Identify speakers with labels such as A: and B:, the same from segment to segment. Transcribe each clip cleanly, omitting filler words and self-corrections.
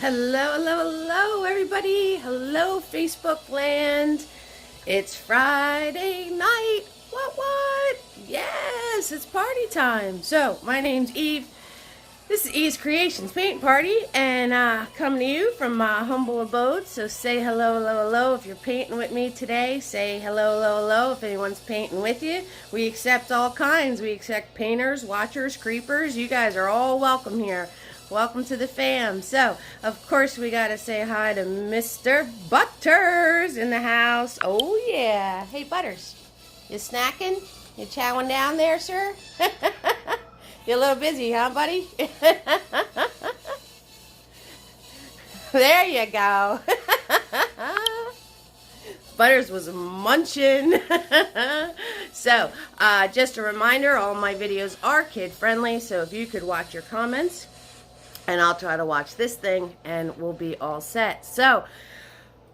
A: Hello, hello, hello, everybody. Hello, Facebook land. It's Friday night. What? Yes, it's party time. So, my name's Eve. This is Eve's Creations Paint Party, and coming to you from my humble abode. So, say hello, hello, hello. If you're painting with me today, say hello, hello, hello. If anyone's painting with you, we accept all kinds. We accept painters, watchers, creepers. You guys are all welcome here. Welcome to the fam. So, of course, we got to say hi to Mr. Butters in the house. Oh, yeah. Hey, Butters, you snacking? You chowing down there, sir? You're a little busy, huh, buddy? There you go. Butters was munching. So, just a reminder, all my videos are kid-friendly, so if you could watch your comments, and I'll try to watch this thing, and we'll be all set. So,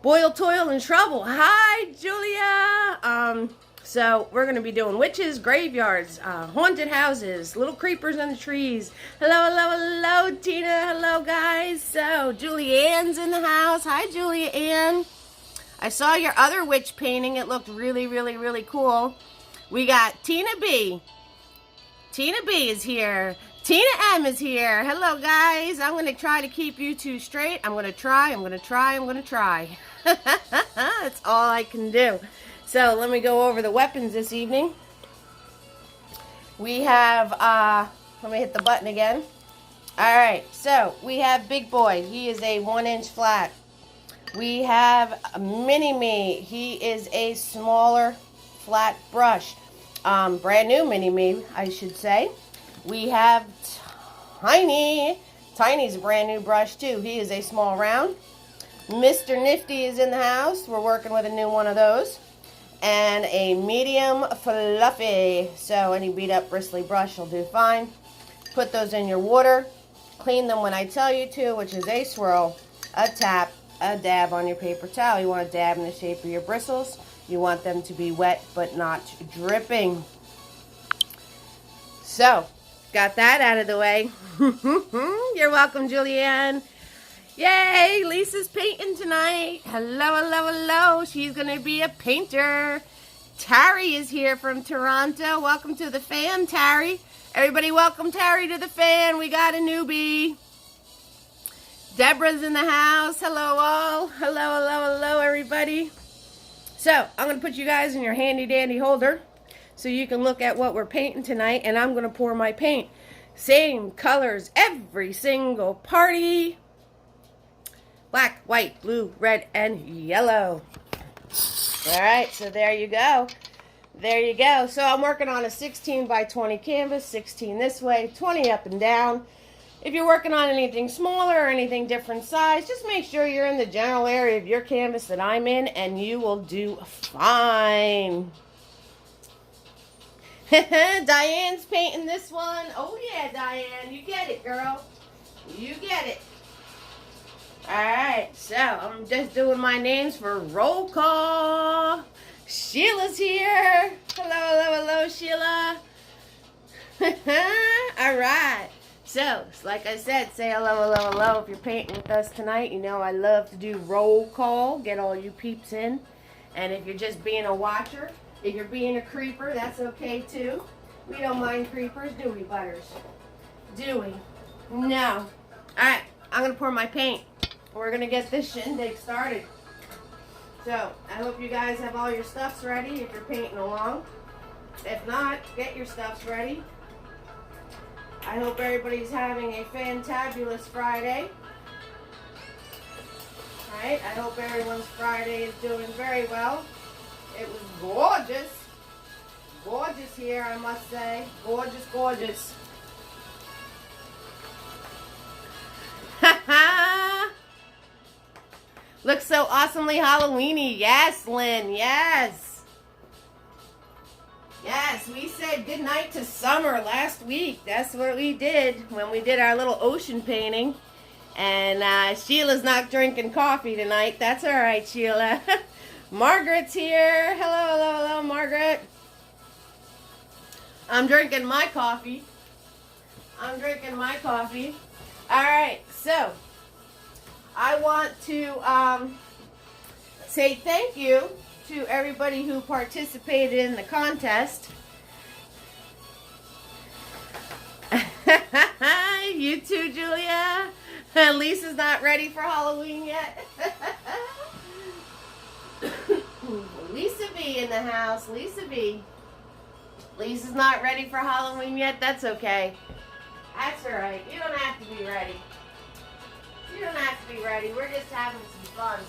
A: Boil, Toil, and Trouble. Hi, Julia. So, we're going to be doing witches, graveyards, haunted houses, little creepers in the trees. Hello, hello, hello, Tina. Hello, guys. So, Julianne's in the house. Hi, Julianne. I saw your other witch painting. It looked really, really, really cool. We got Tina B. Tina B is here. Tina M is here. Hello, guys. I'm going to try to keep you two straight. I'm going to try. That's all I can do. So, let me go over the weapons this evening. We have, let me hit the button again. Alright, so, we have Big Boy. He is a 1-inch flat. We have Mini-Me. He is a smaller flat brush. Brand new Mini-Me, I should say. We have Tiny. Tiny's a brand new brush too. He is a small round. Mr. Nifty is in the house. We're working with a new one of those. And a medium fluffy. So any beat up bristly brush will do fine. Put those in your water. Clean them when I tell you to, which is a swirl, a tap, a dab on your paper towel. You want to dab in the shape of your bristles. You want them to be wet but not dripping. So, got that out of the way. You're welcome, Julianne. Yay, Lisa's painting tonight. Hello, hello, hello. She's going to be a painter. Tari is here from Toronto. Welcome to the fam, Tari. Everybody welcome Tari to the fam. We got a newbie. Deborah's in the house. Hello, all. Hello, hello, hello, everybody. So, I'm going to put you guys in your handy-dandy holder so you can look at what we're painting tonight, and I'm going to pour my paint. Same colors every single party. Black, white, blue, red, and yellow. Alright, so there you go. There you go. So I'm working on a 16 by 20 canvas, 16 this way, 20 up and down. If you're working on anything smaller or anything different size, just make sure you're in the general area of your canvas that I'm in, and you will do fine. Diane's painting this one. Oh yeah, Diane, you get it, girl. You get it. Alright, so I'm just doing my names for roll call. Sheila's here. Hello, hello, hello, Sheila. Alright, so like I said, say hello, hello, hello if you're painting with us tonight. You know I love to do roll call, get all you peeps in. And if you're just being a watcher, if you're being a creeper, that's okay too. We don't mind creepers, do we, Butters? Do we? No. Alright, I'm going to pour my paint. We're going to get this shindig started. So, I hope you guys have all your stuffs ready if you're painting along. If not, get your stuffs ready. I hope everybody's having a fantabulous Friday. Alright, I hope everyone's Friday is doing very well. It was gorgeous. Gorgeous here, I must say. Gorgeous, gorgeous. Ha ha! Looks so awesomely Halloweeny. Yes, Lynn. Yes. Yes, we said goodnight to summer last week. That's what we did when we did our little ocean painting. And Sheila's not drinking coffee tonight. That's all right, Sheila. Margaret's here. Hello, hello, hello, Margaret. I'm drinking my coffee. All right, so I want to say thank you to everybody who participated in the contest. You too, Julia. Lisa's not ready for Halloween yet. Lisa B in the house. Lisa B. Lisa's not ready for Halloween yet. That's okay. That's alright. You don't have to be ready. You don't have to be ready. We're just having some fun.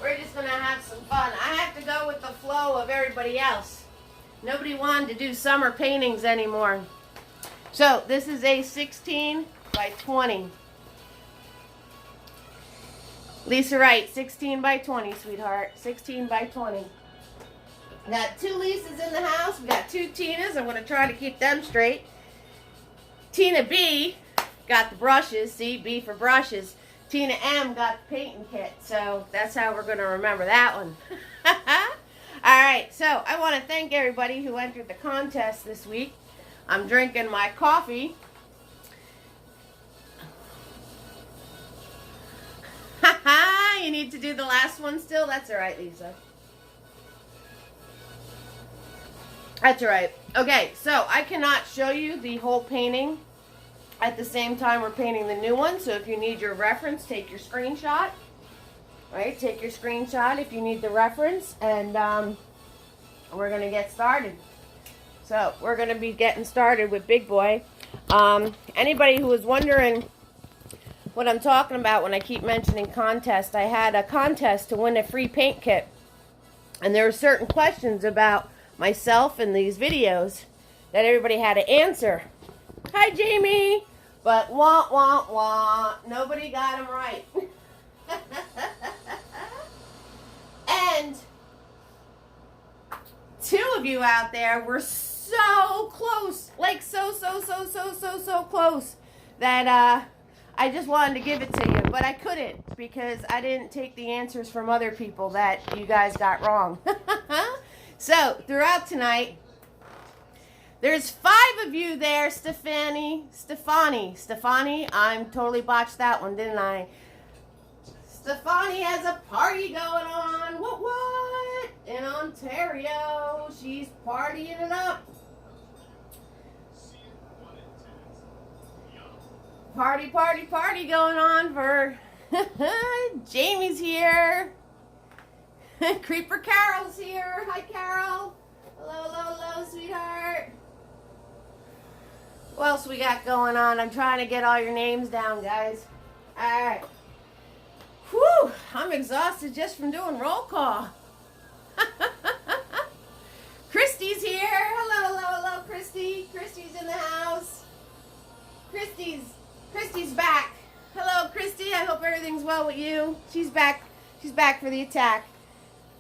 A: We're just going to have some fun. I have to go with the flow of everybody else. Nobody wanted to do summer paintings anymore. So, this is a 16 by 20. Lisa Wright, 16 by 20, sweetheart. 16 by 20. Got 2 Lisas in the house. We got 2 Tinas. I'm going to try to keep them straight. Tina B got the brushes. See, B for brushes. Tina M got the painting kit. So, that's how we're going to remember that one. Alright, so I want to thank everybody who entered the contest this week. I'm drinking my coffee. You need to do the last one still? That's alright, Lisa. That's alright. Okay, so I cannot show you the whole painting at the same time we're painting the new one. So if you need your reference, take your screenshot. Right, take your screenshot if you need the reference. And we're going to get started. So we're going to be getting started with Big Boy. Anybody who was wondering what I'm talking about when I keep mentioning contest, I had a contest to win a free paint kit. And there were certain questions about myself in these videos that everybody had to answer. Hi, Jamie! But wah, wah, wah. Nobody got them right. And 2 of you out there were so close. Like so close that I just wanted to give it to you, but I couldn't because I didn't take the answers from other people that you guys got wrong. So, throughout tonight, there's 5 of you there, Stefani, I totally botched that one, didn't I? Stefani has a party going on. What? In Ontario. She's partying it up. Party going on for Jamie's here. Creeper Carol's here. Hi, Carol. Hello, sweetheart. What else we got going on? I'm trying to get all your names down, guys. All right. Whew, I'm exhausted just from doing roll call. Christy's here. Hello, Christy. Christy's in the house. Christy's back. Hello, Christy. I hope everything's well with you. She's back. She's back for the attack.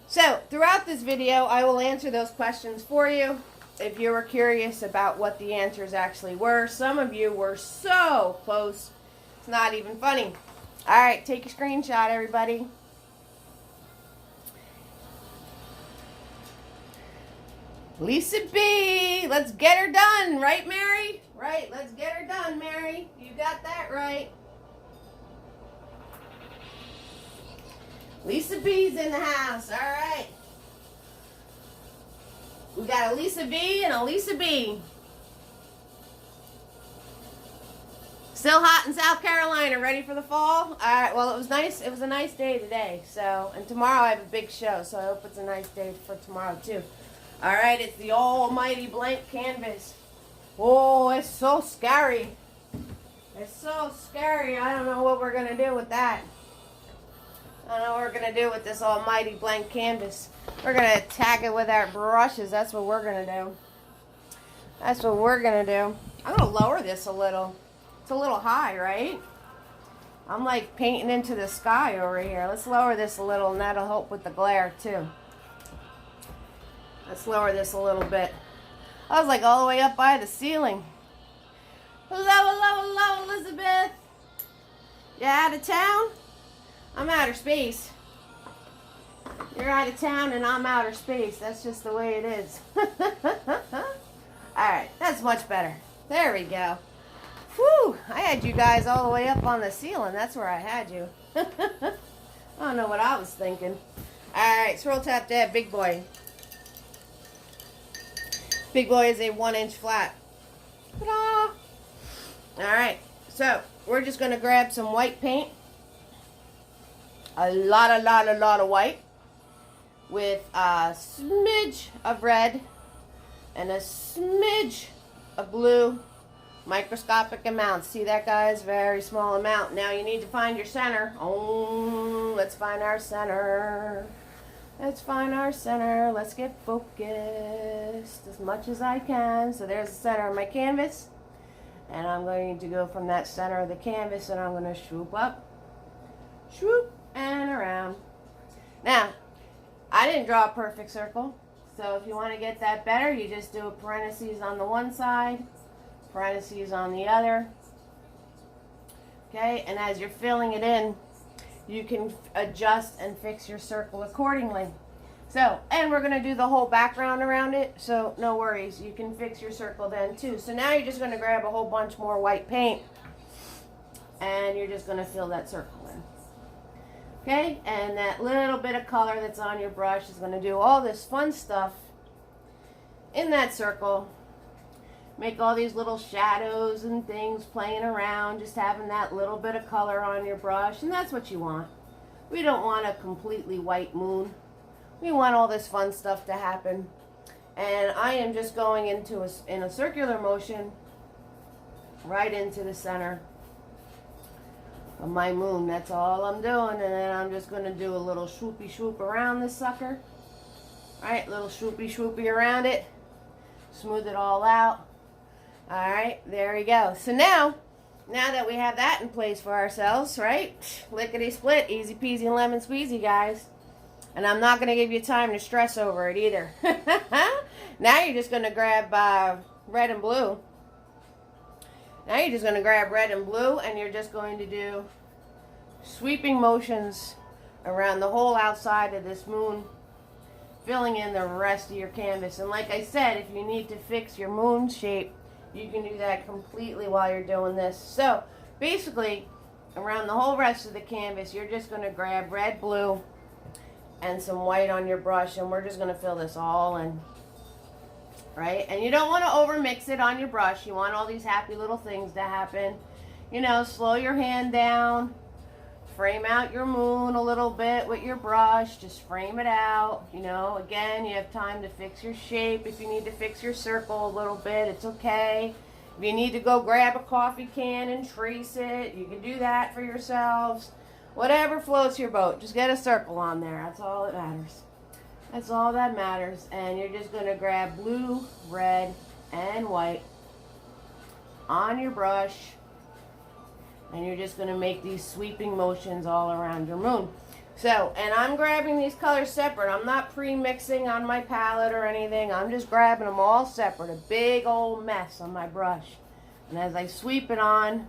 A: So, throughout this video, I will answer those questions for you. If you were curious about what the answers actually were, some of you were so close, it's not even funny. Alright, take your screenshot, everybody. Lisa B, let's get her done, right, Mary? Right, let's get her done, Mary. You got that right. Lisa B's in the house, alright. We got a Lisa B and a Lisa B. Still hot in South Carolina, ready for the fall? Alright, well, it was nice. It was a nice day today. So, and tomorrow I have a big show, so I hope it's a nice day for tomorrow too. Alright, it's the almighty blank canvas. Oh, it's so scary. It's so scary. I don't know what we're going to do with that. I don't know what we're going to do with this almighty blank canvas. We're going to attack it with our brushes. That's what we're going to do. That's what we're going to do. I'm going to lower this a little. It's a little high, right? I'm like painting into the sky over here. Let's lower this a little and that'll help with the glare too. Let's lower this a little bit. I was like all the way up by the ceiling. Hello, Elizabeth. You out of town? I'm outer space. You're out of town and I'm outer space. That's just the way it is. Alright, that's much better. There we go. Whew, I had you guys all the way up on the ceiling. That's where I had you. I don't know what I was thinking. Alright, swirl tap dab, big boy. Big boy is a 1-inch flat. Ta-da! Alright, so we're just going to grab some white paint. A lot of white. With a smidge of red. And a smidge of blue. Microscopic amounts. See that, guys? Very small amount. Now you need to find your center. Oh, let's find our center. Let's find our center. Let's get focused as much as I can. So there's the center of my canvas. And I'm going to go from that center of the canvas and I'm going to swoop up, swoop, and around. Now, I didn't draw a perfect circle. So if you want to get that better, you just do a parentheses on the one side, parentheses on the other. Okay, and as you're filling it in, you can adjust and fix your circle accordingly. So, and we're going to do the whole background around it, so no worries. You can fix your circle then too. So now you're just going to grab a whole bunch more white paint, and you're just going to fill that circle in. Okay, and that little bit of color that's on your brush is going to do all this fun stuff in that circle. Make all these little shadows and things playing around, just having that little bit of color on your brush, and that's what you want. We don't want a completely white moon. We want all this fun stuff to happen. And I am just going into in a circular motion right into the center of my moon. That's all I'm doing, and then I'm just going to do a little swoopy swoop around this sucker. Alright, little swoopy swoopy around it. Smooth it all out. Alright, there we go. So now that we have that in place for ourselves, right? Lickety split, easy peasy lemon squeezy, guys. And I'm not going to give you time to stress over it either. Now you're just going to grab red and blue. Now you're just going to grab red and blue, and you're just going to do sweeping motions around the whole outside of this moon, filling in the rest of your canvas. And like I said, if you need to fix your moon shape, you can do that completely while you're doing this. So basically, around the whole rest of the canvas, you're just going to grab red, blue, and some white on your brush, and we're just going to fill this all in. Right? And you don't want to overmix it on your brush. You want all these happy little things to happen. You know, slow your hand down. Frame out your moon a little bit with your brush. Just frame it out. You know, again, you have time to fix your shape. If you need to fix your circle a little bit, it's okay. If you need to go grab a coffee can and trace it, you can do that for yourselves. Whatever floats your boat. Just get a circle on there. That's all that matters. That's all that matters. And you're just going to grab blue, red, and white on your brush. And you're just going to make these sweeping motions all around your moon. So, and I'm grabbing these colors separate. I'm not pre-mixing on my palette or anything. I'm just grabbing them all separate. A big old mess on my brush. And as I sweep it on,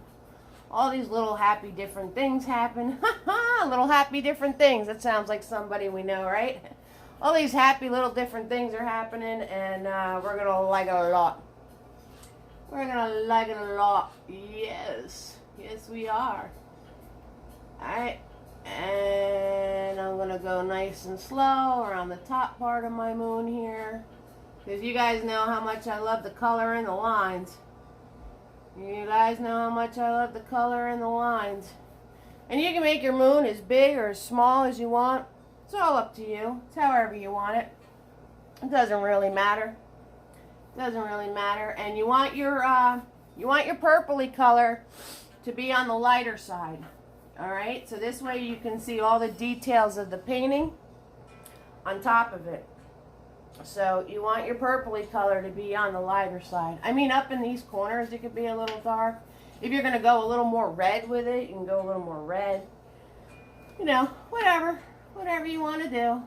A: all these little happy different things happen. Little happy different things. That sounds like somebody we know, right? All these happy little different things are happening, and we're going to like it a lot. We're going to like it a lot. Yes. Yes, we are. Alright. And I'm going to go nice and slow around the top part of my moon here. Because you guys know how much I love the color in the lines. You guys know how much I love the color in the lines. And you can make your moon as big or as small as you want. It's all up to you. It's however you want it. It doesn't really matter. It doesn't really matter. And you want your purpley color to be on the lighter side. Alright? So this way you can see all the details of the painting on top of it. So you want your purpley color to be on the lighter side. I mean, up in these corners it could be a little dark. If you're going to go a little more red with it, you can go a little more red. You know, whatever you want to do.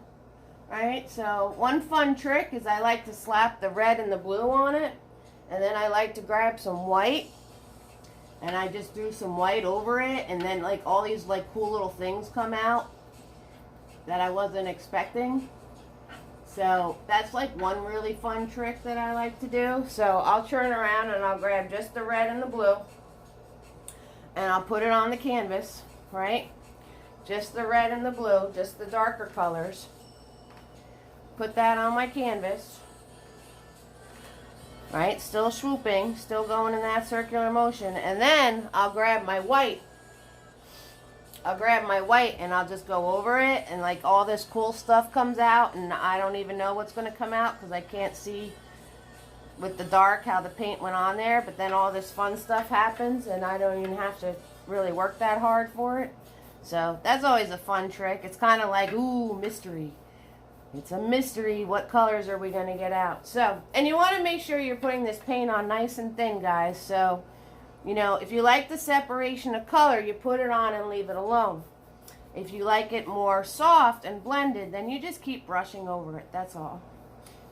A: Alright, so one fun trick is I like to slap the red and the blue on it. And then I like to grab some white. And I just threw some white over it. And then like all these like cool little things come out that I wasn't expecting. So that's like one really fun trick that I like to do. So I'll turn around and I'll grab just the red and the blue. and I'll put it on the canvas, right? Just the red and the blue, just the darker colors. Put that on my canvas. Right, still swooping, still going in that circular motion. And then I'll grab my white. And I'll just go over it, and like all this cool stuff comes out, and I don't even know what's going to come out because I can't see with the dark how the paint went on there. But then all this fun stuff happens, and I don't even have to really work that hard for it. So that's always a fun trick. It's kind of like, ooh, mystery. It's a mystery. What colors are we going to get out? So, and you want to make sure you're putting this paint on nice and thin, guys. So, you know, if you like the separation of color, you put it on and leave it alone. If you like it more soft and blended, then you just keep brushing over it. That's all.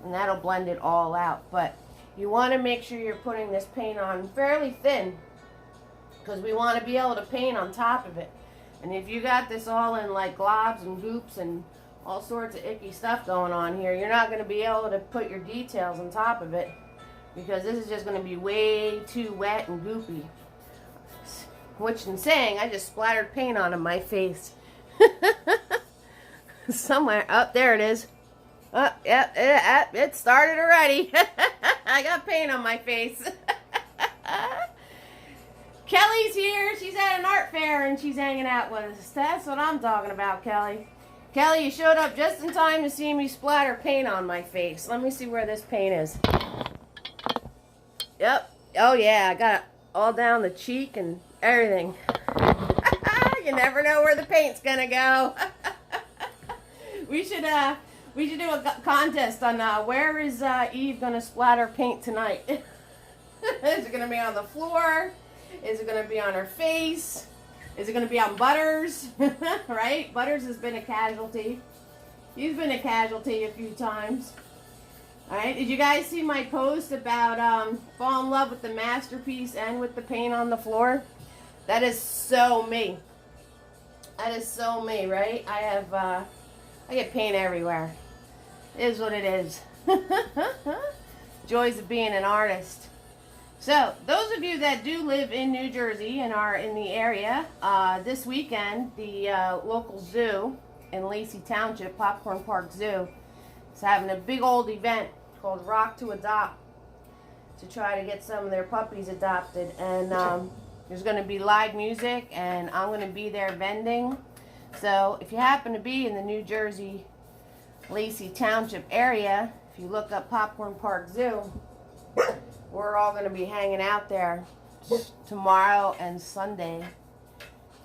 A: And that'll blend it all out. But you want to make sure you're putting this paint on fairly thin, because we want to be able to paint on top of it. And if you got this all in like globs and goops and all sorts of icky stuff going on here, you're not going to be able to put your details on top of it, because this is just going to be way too wet and goopy. Which in saying, I just splattered paint onto my face. Somewhere. Oh, there it is. Oh, yeah, it started already. I got paint on my face. Kelly's here. She's at an art fair and she's hanging out with us. That's what I'm talking about, Kelly. Kelly, you showed up just in time to see me splatter paint on my face. Let me see where this paint is. Yep. Oh, yeah. I got it all down the cheek and everything. You never know where the paint's going to go. We should do a contest on where is Eve going to splatter paint tonight. Is it going to be on the floor? Is it going to be on her face? Is it going to be on Butters? Right? Butters has been a casualty. He's been a casualty a few times. Alright, did you guys see my post about fall in love with the masterpiece and with the paint on the floor? That is so me. That is so me, right? I get paint everywhere. It is what it is. Joys of being an artist. So, those of you that do live in New Jersey and are in the area, this weekend, the local zoo in Lacey Township, Popcorn Park Zoo, is having a big old event called Rock to Adopt to try to get some of their puppies adopted. And there's going to be live music, and I'm going to be there vending. So, if you happen to be in the New Jersey, Lacey Township area, if you look up Popcorn Park Zoo, we're all going to be hanging out there tomorrow and Sunday.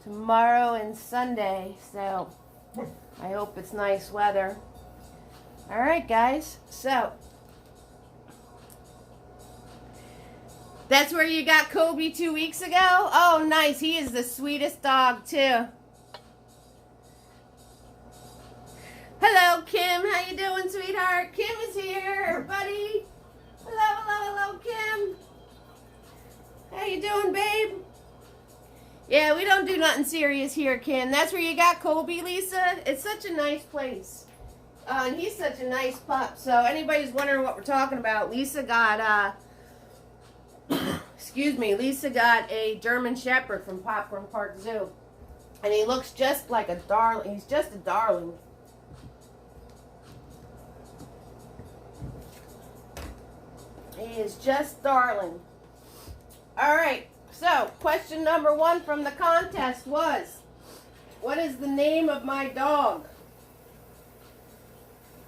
A: Tomorrow and Sunday. So, I hope it's nice weather. Alright, guys. So, that's where you got Kobe 2 weeks ago? Oh, nice. He is the sweetest dog, too. Hello, Kim. How you doing, sweetheart? Kim is here, everybody. Hello, hello, hello, Kim. How you doing, babe? Yeah, we don't do nothing serious here, Kim. That's where you got Kobe, Lisa. It's such a nice place. And he's such a nice pup. So anybody's wondering what we're talking about, Lisa got, excuse me, Lisa got a German Shepherd from Popcorn Park Zoo. And he looks just like a darling. He's just a darling. He is just darling. Alright, so question number 1 from the contest was, what is the name of my dog?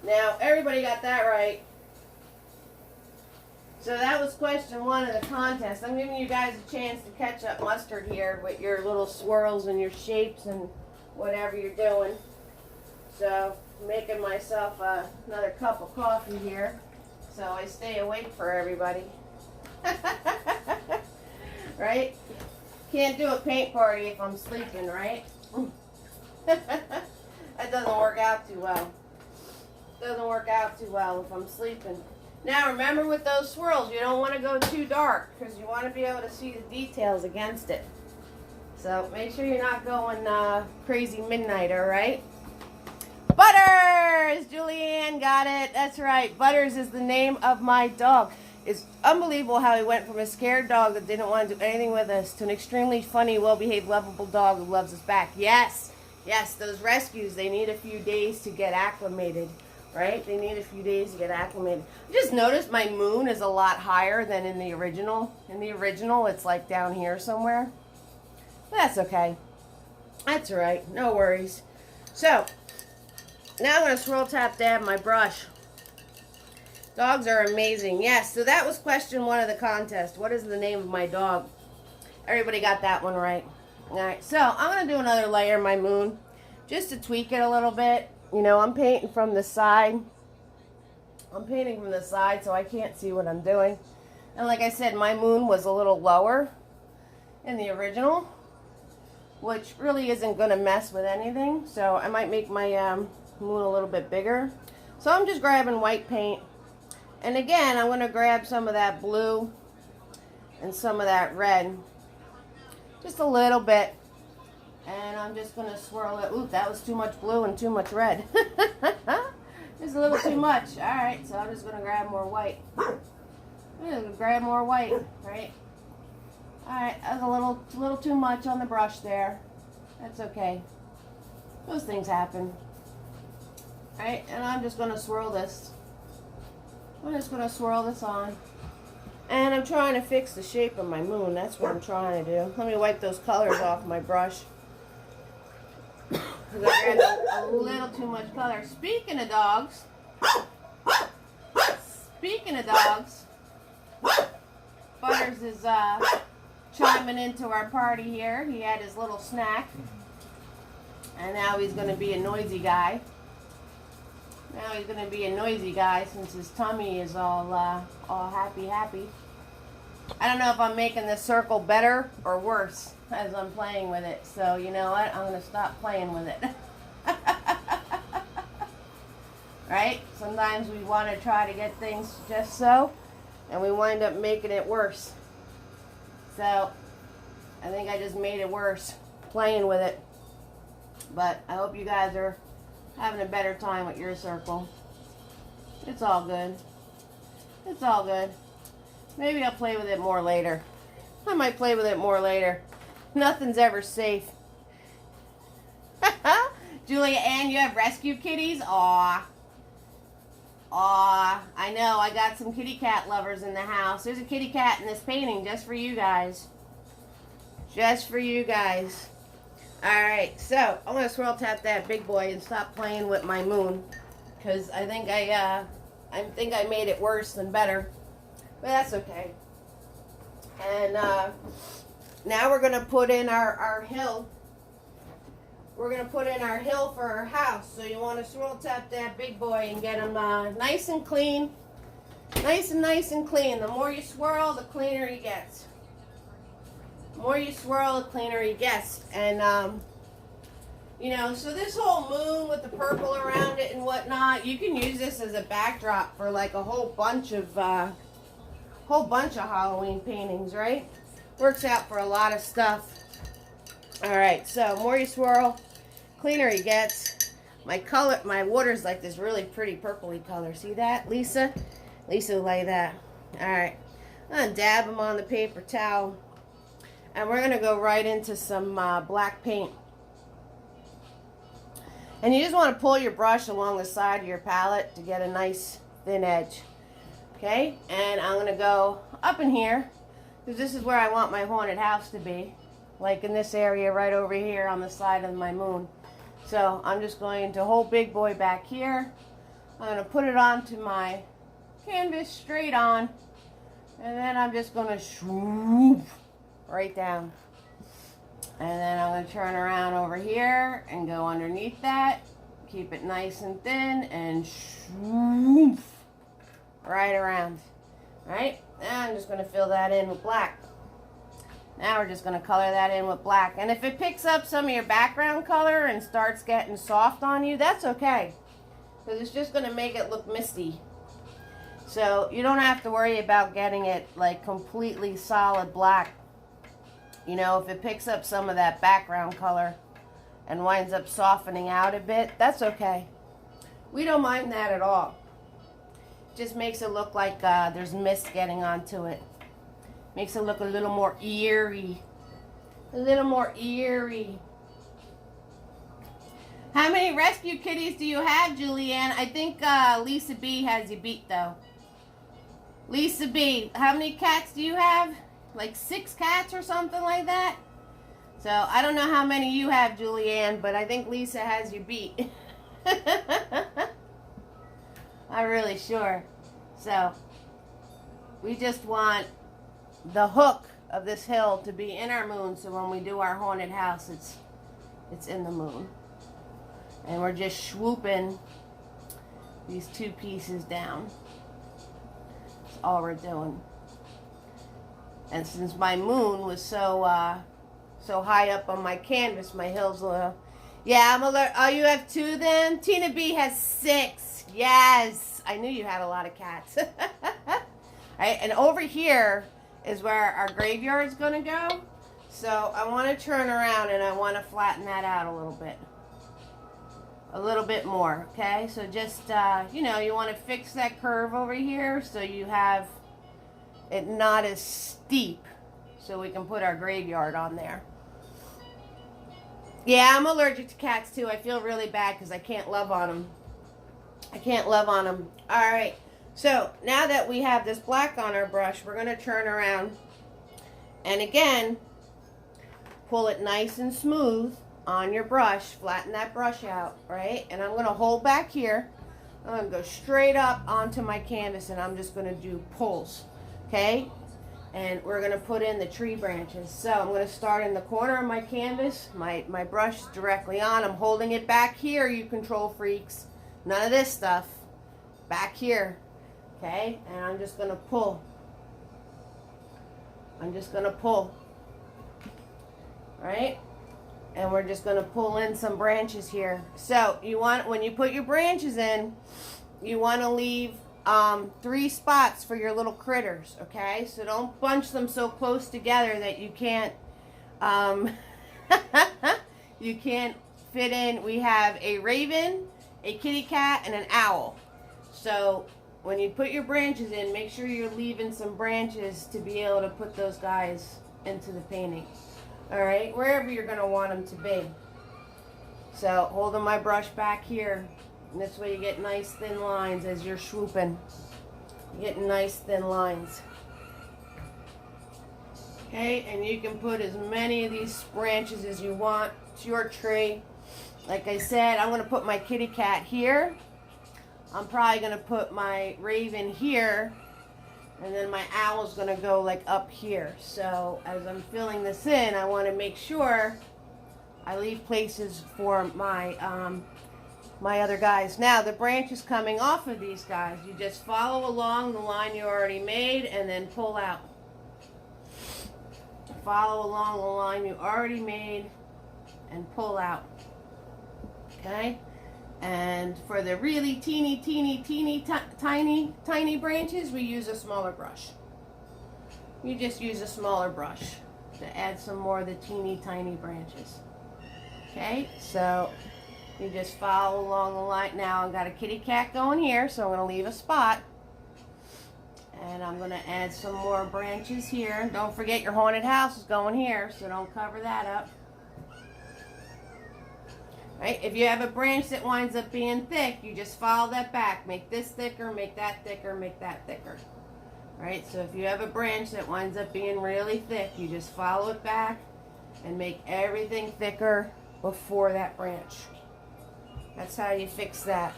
A: Now, everybody got that right. So that was question 1 of the contest. I'm giving you guys a chance to catch up mustard here with your little swirls and your shapes and whatever you're doing. So, making myself another cup of coffee here, so I stay awake for everybody. Right? Can't do a paint party if I'm sleeping, right? That doesn't work out too well. Doesn't work out too well if I'm sleeping. Now remember, with those swirls, you don't want to go too dark, because you want to be able to see the details against it. So make sure you're not going crazy midnight, alright? Butters! Julianne got it. That's right. Butters is the name of my dog. It's unbelievable how he went from a scared dog that didn't want to do anything with us to an extremely funny, well-behaved, lovable dog who loves us back. Yes, yes, those rescues, they need a few days to get acclimated, right? They need a few days to get acclimated. I just noticed my moon is a lot higher than in the original. In the original, it's like down here somewhere. But that's okay. That's all right. No worries. So, now I'm going to swirl, tap, dab my brush. Dogs are amazing. Yes, so that was question 1 of the contest. What is the name of my dog? Everybody got that one right. All right, so I'm going to do another layer of my moon just to tweak it a little bit. You know, I'm painting from the side. I'm painting from the side so I can't see what I'm doing. And like I said, my moon was a little lower in the original, which really isn't going to mess with anything. So I might make my moon a little bit bigger. So I'm just grabbing white paint. And again, I'm going to grab some of that blue and some of that red. Just a little bit. And I'm just going to swirl it. Ooh, that was too much blue and too much red. Just a little too much. Alright, so I'm just going to grab more white. I'm going to grab more white, right? Alright, that was a little too much on the brush there. That's okay. Those things happen. Alright, and I'm just going to swirl this. I'm just going to swirl this on. And I'm trying to fix the shape of my moon. That's what I'm trying to do. Let me wipe those colors off my brush. Because I grabbed a little too much color. Speaking of dogs. Butters is chiming into our party here. He had his little snack. And now he's going to be a noisy guy. Now he's going to be a noisy guy since his tummy is all happy. I don't know if I'm making this circle better or worse as I'm playing with it. So, you know what? I'm going to stop playing with it. Right? Sometimes we want to try to get things just so, and we wind up making it worse. So, I think I just made it worse playing with it. But I hope you guys are having a better time with your circle. It's all good. It's all good. Maybe I'll play with it more later. I might play with it more later. Nothing's ever safe. Julia Ann, you have rescue kitties? Aw. Aw. I know, I got some kitty cat lovers in the house. There's a kitty cat in this painting just for you guys. Just for you guys. Alright, so I'm going to swirl tap that big boy and stop playing with my moon. Because I think I made it worse than better. But that's okay. And now we're going to put in our hill. We're going to put in our hill for our house. So you want to swirl tap that big boy and get him nice and clean. Nice and clean. The more you swirl, the cleaner he gets. The more you swirl, the cleaner he gets. And, you know, so this whole moon with the purple around it and whatnot, you can use this as a backdrop for like a whole bunch of Halloween paintings, right? Works out for a lot of stuff. Alright, so more you swirl, cleaner he gets. My water's like this really pretty purpley color. See that, Lisa? Lisa like that. Alright, I'm going to dab them on the paper towel. And we're going to go right into some black paint. And you just want to pull your brush along the side of your palette to get a nice thin edge. Okay, and I'm going to go up in here, because this is where I want my haunted house to be. Like in this area right over here on the side of my moon. So I'm just going to hold big boy back here. I'm going to put it onto my canvas straight on. And then I'm just going to swoop right down. And then I'm going to turn around over here and go underneath that. Keep it nice and thin and swoop right around. Right? Now I'm just going to fill that in with black. Now we're just going to color that in with black. And if it picks up some of your background color and starts getting soft on you, that's okay. Because it's just going to make it look misty. So you don't have to worry about getting it like completely solid black. You know, if it picks up some of that background color and winds up softening out a bit, that's okay. We don't mind that at all. just makes it look like there's mist getting onto it. Makes it look a little more eerie. A little more eerie. How many rescue kitties do you have, Julianne? I think Lisa B has you beat, though. Lisa B, how many cats do you have? Like 6 cats or something like that? So, I don't know how many you have, Julianne, but I think Lisa has you beat. I'm really sure. So, we just want the hook of this hill to be in our moon, so when we do our haunted house, it's in the moon. And we're just swooping these 2 pieces down. That's all we're doing. And since my moon was so high up on my canvas, my hill's a little... Yeah, I'm alert. Oh, you have 2 then? Tina B has 6. Yes. I knew you had a lot of cats. Right, and over here is where our graveyard is going to go. So I want to turn around and I want to flatten that out a little bit. A little bit more, okay? So just, you know, you want to fix that curve over here so you have it not as steep, so we can put our graveyard on there. Yeah, I'm allergic to cats too. I feel really bad because I can't love on them. I can't love on them. All right. So now that we have this black on our brush, we're going to turn around and again pull it nice and smooth on your brush. Flatten that brush out, right? And I'm going to hold back here. I'm going to go straight up onto my canvas and I'm just going to do pulls, okay? And we're going to put in the tree branches. So I'm going to start in the corner of my canvas. My brush is directly on. I'm holding it back here, you control freaks. None of this stuff. Back here. Okay, and I'm just going to pull. I'm just going to pull. Right? And we're just going to pull in some branches here. So, you want, when you put your branches in, you want to leave 3 spots for your little critters, okay? So don't bunch them so close together that you can't, you can't fit in. We have a raven, a kitty cat, and an owl. So when you put your branches in, make sure you're leaving some branches to be able to put those guys into the painting. All right, wherever you're going to want them to be. So holding my brush back here. And this way you get nice thin lines as you're swooping. You're getting nice thin lines. Okay, and you can put as many of these branches as you want. It's your tree. Like I said, I'm going to put my kitty cat here. I'm probably going to put my raven here. And then my owl's going to go like up here. So as I'm filling this in, I want to make sure I leave places for my my other guys. Now the branches coming off of these guys, you just follow along the line you already made and then pull out. Follow along the line you already made and pull out. Okay? And for the really teeny tiny branches, we use a smaller brush. You just use a smaller brush to add some more of the teeny tiny branches. Okay, so you just follow along the line. Now I've got a kitty cat going here, so I'm going to leave a spot. And I'm going to add some more branches here. Don't forget your haunted house is going here, so don't cover that up. Right? If you have a branch that winds up being thick, you just follow that back. Make this thicker, make that thicker, make that thicker. Right? So if you have a branch that winds up being really thick, you just follow it back and make everything thicker before that branch. That's how you fix that.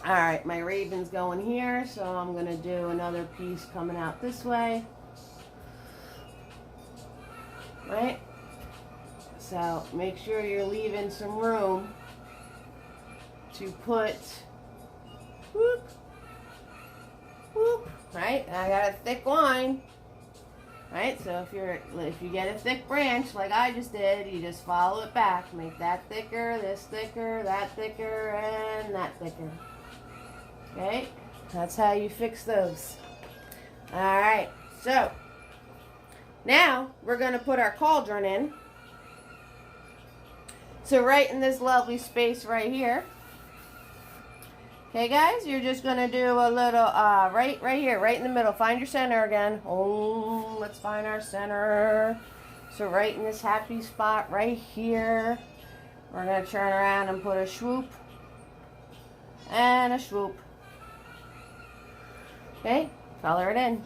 A: Alright, my raven's going here, so I'm going to do another piece coming out this way. Right? So make sure you're leaving some room to put, whoop, whoop, right? And I got a thick line, right? So if you get a thick branch like I just did, you just follow it back. Make that thicker, this thicker, that thicker, and that thicker. Okay? That's how you fix those. Alright, so now we're going to put our cauldron in. So right in this lovely space right here. Okay, guys, you're just going to do a little, right here, right in the middle. Find your center again. Oh, let's find our center. So right in this happy spot right here, we're going to turn around and put a swoop and a swoop. Okay, color it in.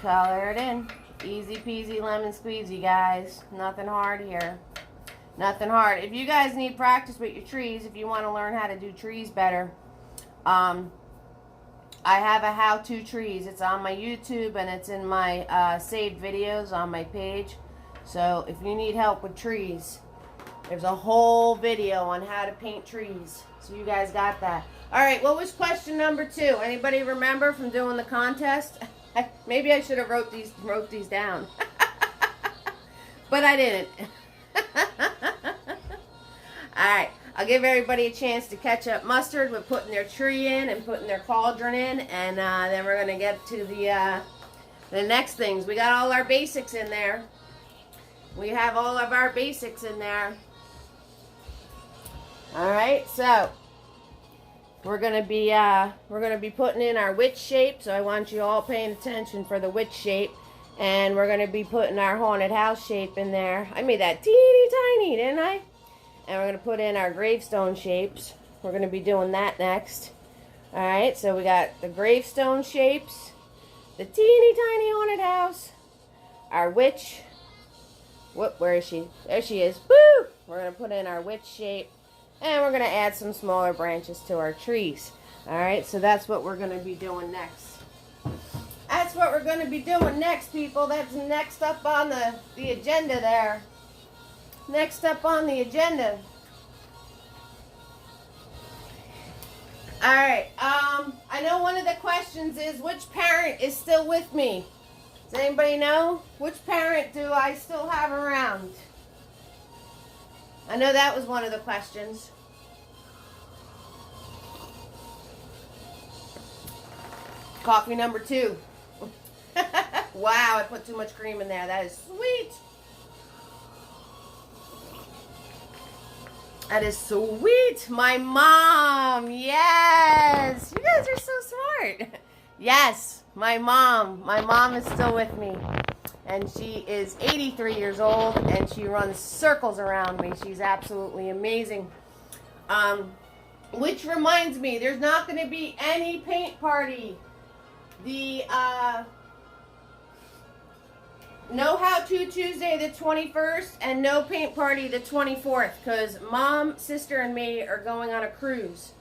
A: Color it in. Easy peasy lemon squeezy, guys. Nothing hard here. Nothing hard. If you guys need practice with your trees, if you want to learn how to do trees better, I have a how-to trees. It's on my YouTube and it's in my saved videos on my page. So if you need help with trees, there's a whole video on how to paint trees. So you guys got that. All right, what was question number 2? Anybody remember from doing the contest? Maybe I should have wrote these down. But I didn't. Alright, I'll give everybody a chance to catch up mustard with putting their tree in and putting their cauldron in, and then we're going to get to the next things. We got all our basics in there. We have all of our basics in there. Alright, so we're going to be putting in our witch shape, so I want you all paying attention for the witch shape. And we're going to be putting our haunted house shape in there. I made that teeny tiny, didn't I? And we're going to put in our gravestone shapes. We're going to be doing that next. Alright, so we got the gravestone shapes, the teeny tiny haunted house, our witch. Whoop, where is she? There she is. Woo! We're going to put in our witch shape. And we're going to add some smaller branches to our trees. Alright, so that's what we're going to be doing next. That's what we're going to be doing next, people. That's next up on the agenda there. Next up on the agenda. Alright, I know one of the questions is, which parent is still with me? Does anybody know? Which parent do I still have around? I know that was one of the questions. Coffee number 2. Wow, I put too much cream in there. That is sweet. That is sweet. My mom. Yes. You guys are so smart. Yes, my mom. My mom is still with me. And she is 83 years old and she runs circles around me. She's absolutely amazing. Which reminds me, there's not going to be any paint party. The no how-to Tuesday the 21st and no paint party the 24th, because Mom, sister, and me are going on a cruise.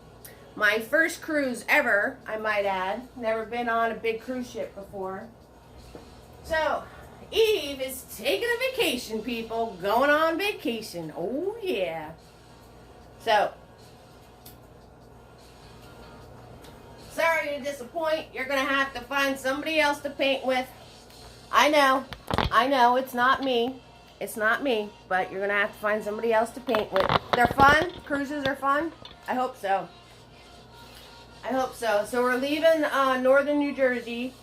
A: My first cruise ever, I might add. Never been on a big cruise ship before. So, Eve is taking a vacation, people. Going on vacation. Oh, yeah. So, sorry to disappoint. You're going to have to find somebody else to paint with. I know, it's not me. It's not me, but you're going to have to find somebody else to paint with. They're fun. Cruises are fun. I hope so. I hope so. So we're leaving northern New Jersey,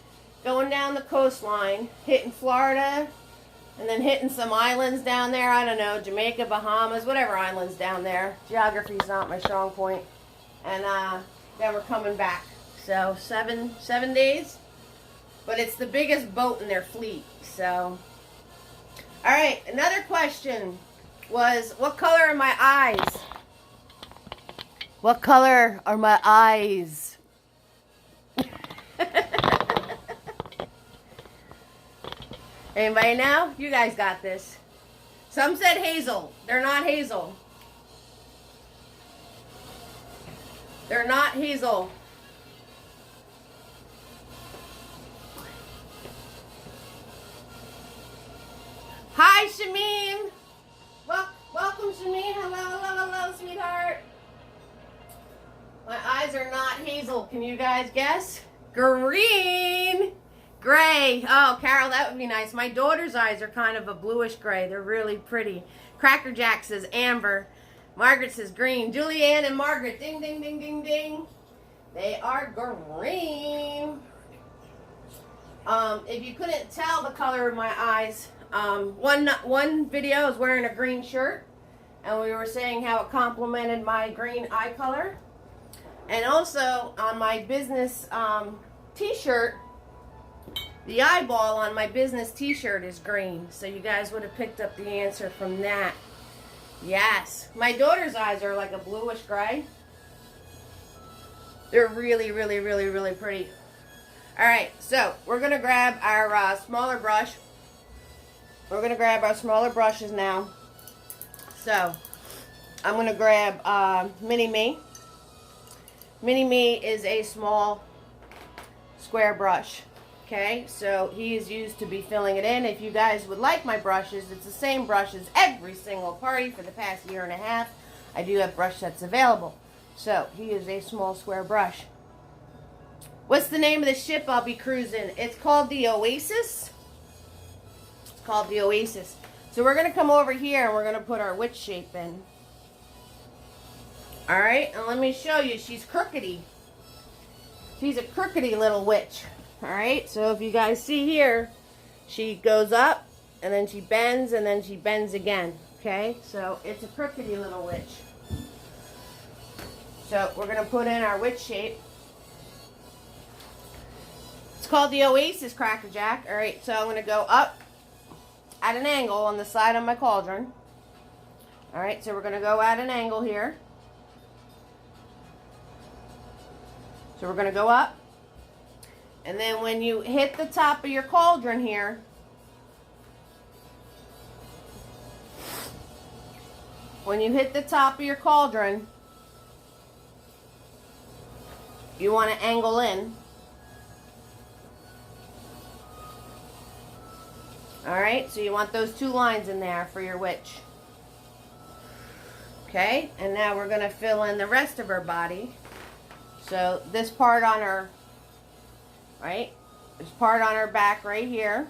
A: going down the coastline, hitting Florida, and then hitting some islands down there. I don't know, Jamaica, Bahamas, whatever islands down there. Geography's not my strong point. And then we're coming back. So 7 days. But it's the biggest boat in their fleet. So, all right. Another question was, what color are my eyes? What color are my eyes? Anybody know? You guys got this. Some said hazel. They're not hazel. They're not hazel. Hi, Shameen. Welcome, Shameen. Hello, sweetheart. My eyes are not hazel. Can you guys guess? Green. Gray. Oh, Carol, that would be nice. My daughter's eyes are kind of a bluish gray. They're really pretty. Cracker Jack says amber. Margaret says green. Julianne and Margaret. Ding, ding, ding, ding, ding. They are green. If you couldn't tell the color of my eyes, one video I was wearing a green shirt, and we were saying how it complemented my green eye color. And also on my business t-shirt, the eyeball on my business t-shirt is green. So you guys would have picked up the answer from that. Yes. My daughter's eyes are like a bluish gray. They're really, really, really, really pretty. All right, so we're going to grab our smaller brush. We're going to grab our smaller brushes now. So I'm going to grab Mini Me. Mini Me is a small square brush. Okay, so he is used to be filling it in. If you guys would like my brushes, it's the same brushes every single party for the past year and a half. I do have brush sets available. So he is a small square brush. What's the name of the ship I'll be cruising? It's called the Oasis. It's called the Oasis. So we're going to come over here and we're going to put our witch shape in. Alright, and let me show you. She's crookedy. She's a crookedy little witch. Alright, so if you guys see here, she goes up, and then she bends again. Okay, so it's a crookedy little witch. So we're going to put in our witch shape. It's called the Oasis, Cracker Jack. Alright, so I'm going to go up at an angle on the side of my cauldron. Alright, so we're going to go at an angle here. So we're going to go up. And then when you hit the top of your cauldron here, when you hit the top of your cauldron, you want to angle in. Alright, so you want those two lines in there for your witch. Okay, and now we're going to fill in the rest of her body. So this part on her, right, this part on her back right here,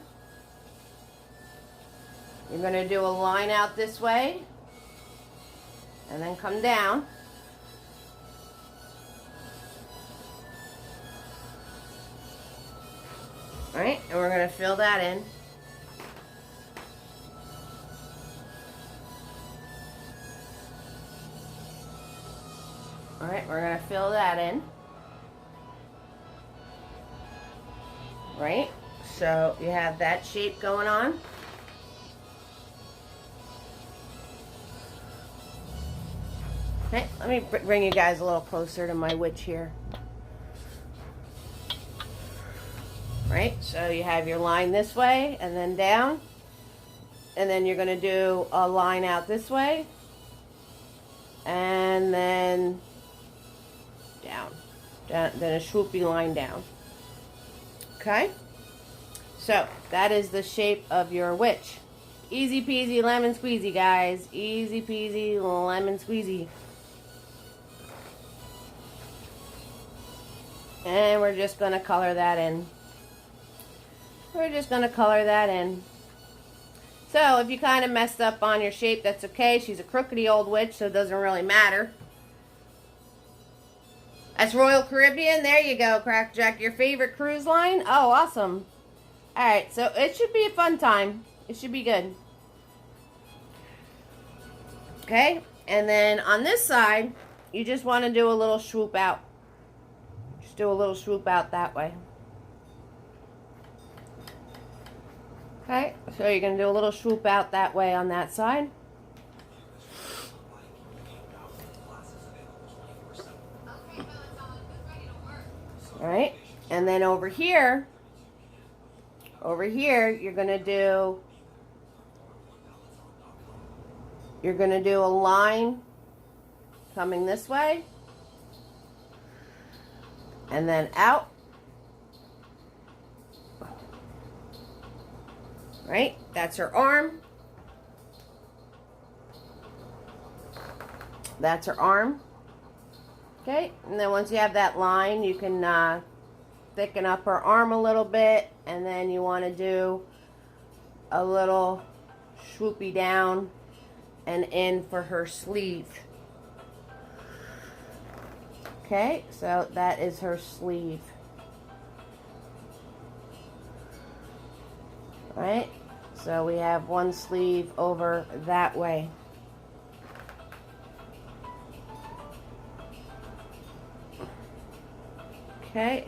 A: you're going to do a line out this way and then come down. Alright, and we're going to fill that in. Alright, we're going to fill that in. Right? So you have that shape going on. Okay, let me bring you guys a little closer to my witch here. Right? So you have your line this way and then down. And then you're going to do a line out this way. And then down. Then a swoopy line down. Okay? So, that is the shape of your witch. Easy peasy lemon squeezy, guys. Easy peasy lemon squeezy. And we're just going to color that in. We're just going to color that in. So, if you kind of messed up on your shape, that's okay. She's a crookedy old witch, so it doesn't really matter. That's Royal Caribbean. There you go, Crackjack. Your favorite cruise line? Oh, awesome. Alright, so it should be a fun time. It should be good. Okay, and then on this side, you just want to do a little swoop out. Just do a little swoop out that way. Okay, so you're going to do a little swoop out that way on that side. Alright, and then over here, you're going to do a line coming this way, and then out. Right, that's her arm. That's her arm. Okay, and then once you have that line, you can thicken up her arm a little bit, and then you want to do a little swoopy down and in for her sleeve. Okay, so that is her sleeve. Right, so we have one sleeve over that way. Okay.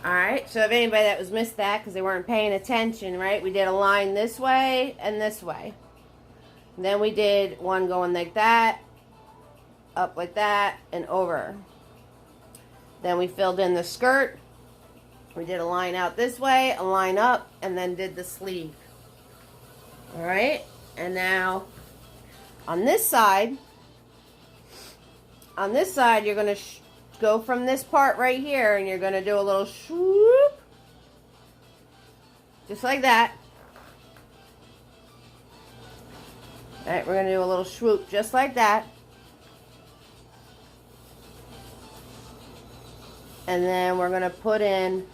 A: Alright, so if anybody that was missed that because they weren't paying attention, right? We did a line this way and this way. And then we did one going like that, up like that, and over. Then we filled in the skirt. We did a line out this way, a line up, and then did the sleeve. Alright, and now on this side, you're going to go from this part right here, and you're going to do a little swoop, just like that. Alright, we're going to do a little swoop just like that. And then we're going to put in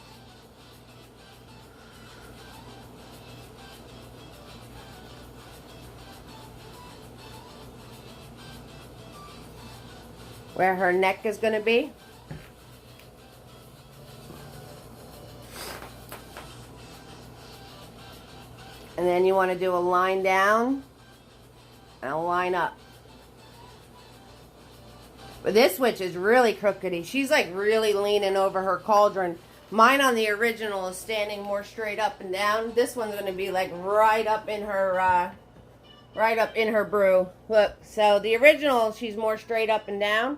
A: where her neck is going to be. And then you want to do a line down and a line up. But this witch is really crookedy. She's like really leaning over her cauldron. Mine on the original is standing more straight up and down. This one's going to be like right up in her brew. Look, so the original, she's more straight up and down.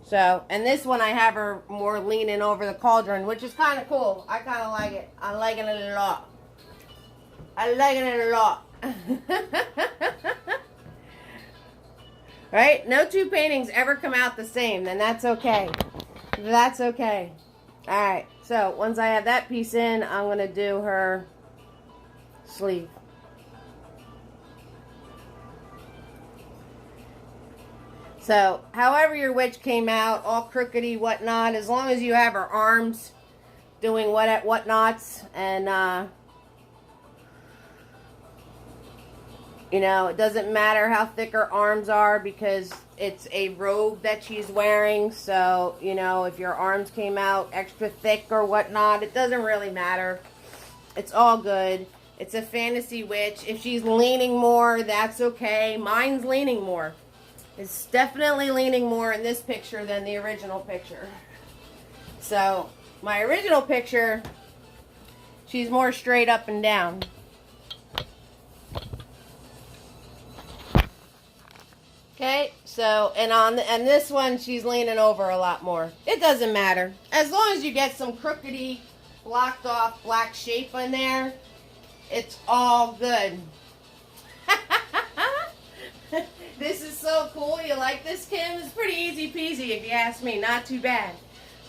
A: So, and this one I have her more leaning over the cauldron, which is kind of cool. I kind of like it. I like it a lot. I like it a lot. Right? No two paintings ever come out the same, then that's okay. That's okay. Alright, so once I have that piece in, I'm going to do her sleeve. So, however your witch came out, all crookedy, whatnot, as long as you have her arms doing whatnots, and, you know, it doesn't matter how thick her arms are because it's a robe that she's wearing. So, you know, if your arms came out extra thick or whatnot, it doesn't really matter. It's all good. It's a fantasy witch. If she's leaning more, that's okay. Mine's leaning more. It's definitely leaning more in this picture than the original picture. So, my original picture, she's more straight up and down. Okay, so, and this one, she's leaning over a lot more. It doesn't matter. As long as you get some crookedy, blocked off black shape in there, it's all good. This is so cool. You like this, Kim? It's pretty easy peasy if you ask me. Not too bad.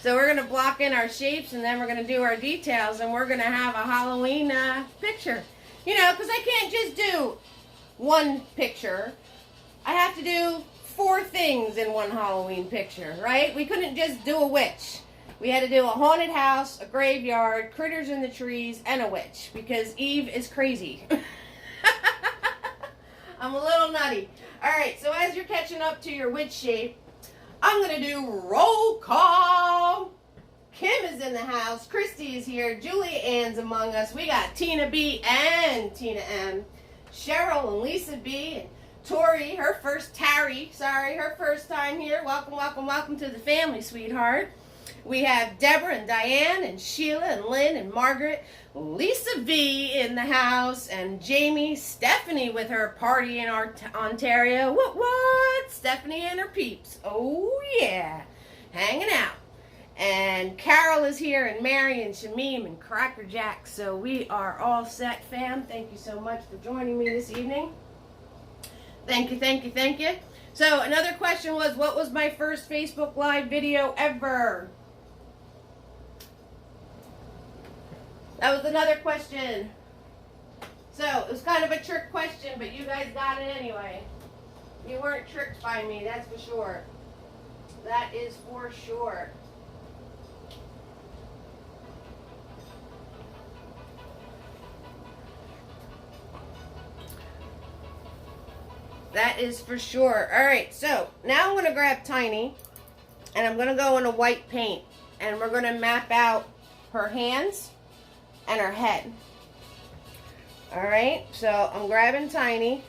A: So we're going to block in our shapes, and then we're going to do our details, and we're going to have a Halloween picture. You know, because I can't just do one picture. I have to do 4 things in one Halloween picture, right? We couldn't just do a witch. We had to do a haunted house, a graveyard, critters in the trees, and a witch, because Eve is crazy. I'm a little nutty. Alright, so as you're catching up to your witch shape, I'm going to do roll call. Kim is in the house. Christy is here. Julia Ann's among us. We got Tina B and Tina M. Cheryl and Lisa B. And Tori, her first time here. Welcome, welcome, welcome to the family, sweetheart. We have Deborah and Diane and Sheila and Lynn and Margaret, Lisa V in the house, and Jamie, Stephanie with her party in Ontario. What? Stephanie and her peeps. Oh, yeah. Hanging out. And Carol is here, and Mary and Shamim and Cracker Jack. So we are all set, fam. Thank you so much for joining me this evening. Thank you, thank you, thank you. So another question was, what was my first Facebook Live video ever? That was another question. So it was kind of a trick question, but you guys got it anyway. You weren't tricked by me, that's for sure. That is for sure. That is for sure. Alright, so now I'm going to grab Tiny, and I'm going to go into white paint, and we're going to map out her hands and her head. Alright, so I'm grabbing Tiny.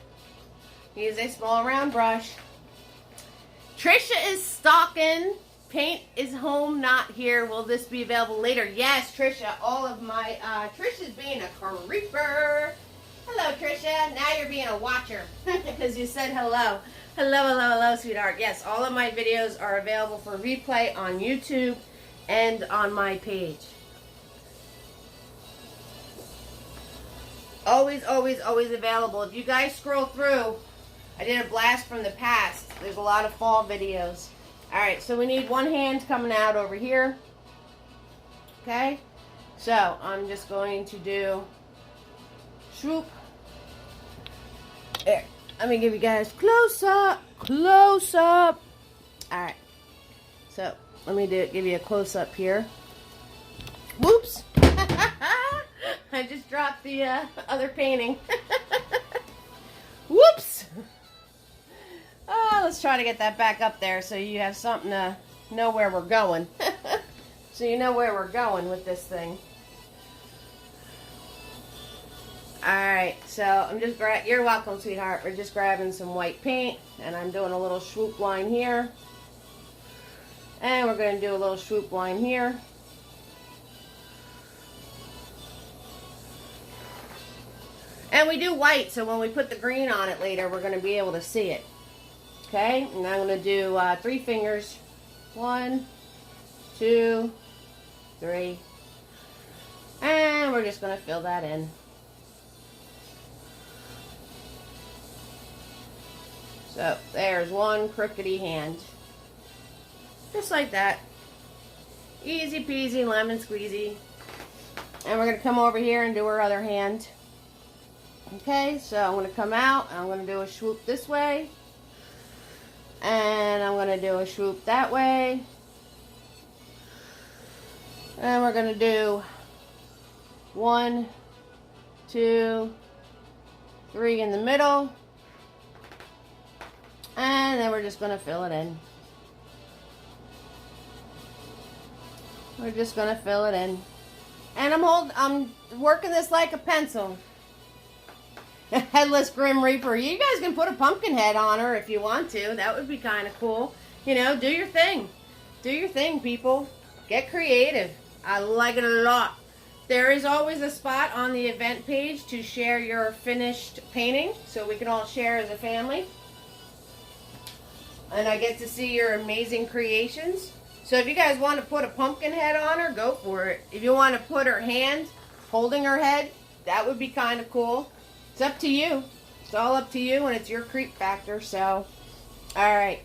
A: Use a small round brush. Trisha is stalking. Paint is home, not here. Will this be available later? Yes, Trisha. All of my, Trisha's being a creeper. Hello, Trisha. Now you're being a watcher because you said hello. Hello, hello, hello, sweetheart. Yes, all of my videos are available for replay on YouTube and on my page. Always, always, always available. If you guys scroll through, I did a blast from the past. There's a lot of fall videos. Alright, so we need one hand coming out over here. Okay? So, I'm just going to do swoop. There. Let me give you guys close up. Close up. Alright. So, let me give you a close up here. Whoops. I just dropped the other painting. Whoops. Oh, let's try to get that back up there so you have something to know where we're going. So you know where we're going with this thing. Alright, so I'm just you're welcome, sweetheart. We're just grabbing some white paint and I'm doing a little swoop line here. And we're going to do a little swoop line here. And we do white, so when we put the green on it later, we're going to be able to see it. Okay, and I'm going to do 3 fingers. 1, 2, 3. And we're just going to fill that in. So, there's one crookedy hand. Just like that. Easy peasy, lemon squeezy. And we're going to come over here and do our other hand. Okay, so I'm going to come out, and I'm going to do a swoop this way. And I'm going to do a swoop that way. And we're going to do 1, 2, 3 in the middle. And then we're just going to fill it in. We're just going to fill it in. And I'm working this like a pencil. Headless Grim Reaper. You guys can put a pumpkin head on her if you want to. That would be kind of cool. You know, do your thing. Do your thing, people. Get creative. I like it a lot. There is always a spot on the event page to share your finished painting, so we can all share as a family. And I get to see your amazing creations. So if you guys want to put a pumpkin head on her, go for it. If you want to put her hand holding her head, that would be kind of cool. It's up to you. It's all up to you, and it's your creep factor. So, alright.